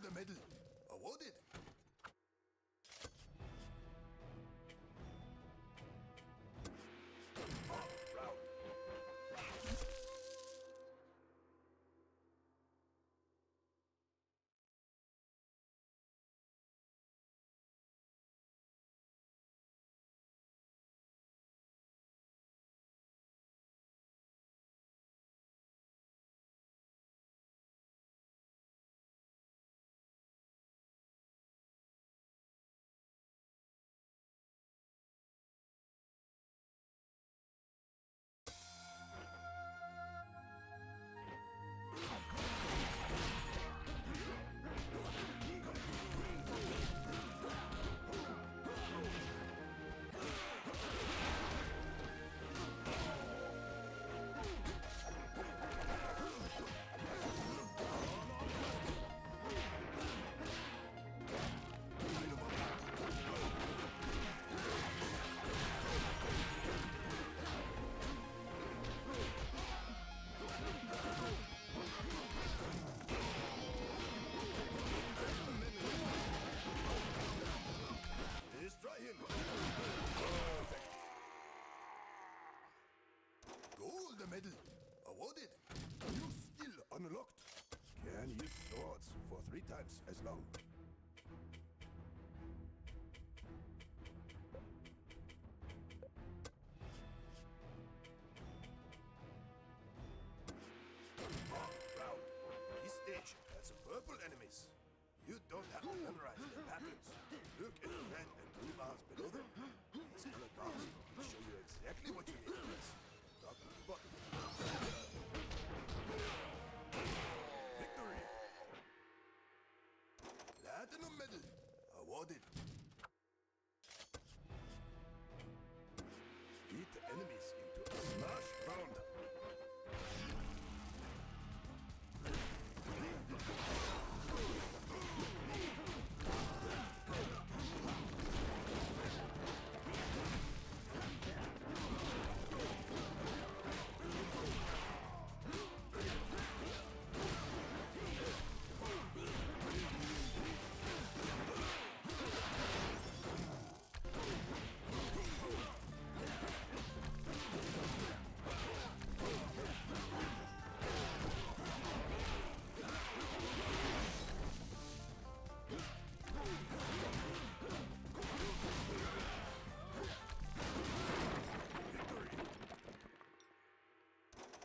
Gold medal awarded. Round. Destroy him. Perfect. Gold medal awarded. New skill unlocked. Can use swords for 3 times as long. Round. This stage has purple enemies. You don't have to memorize the patterns. Look at the red and blue bars below them. These colored bars will show you exactly what you need to press. Top to bottom. Victory! Platinum medal awarded. Beat the enemies into a smash round.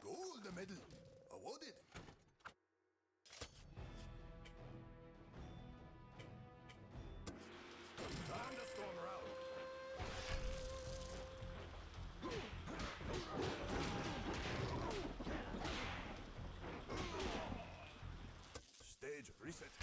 Gold medal awarded. Thunderstorm round. Stage reset.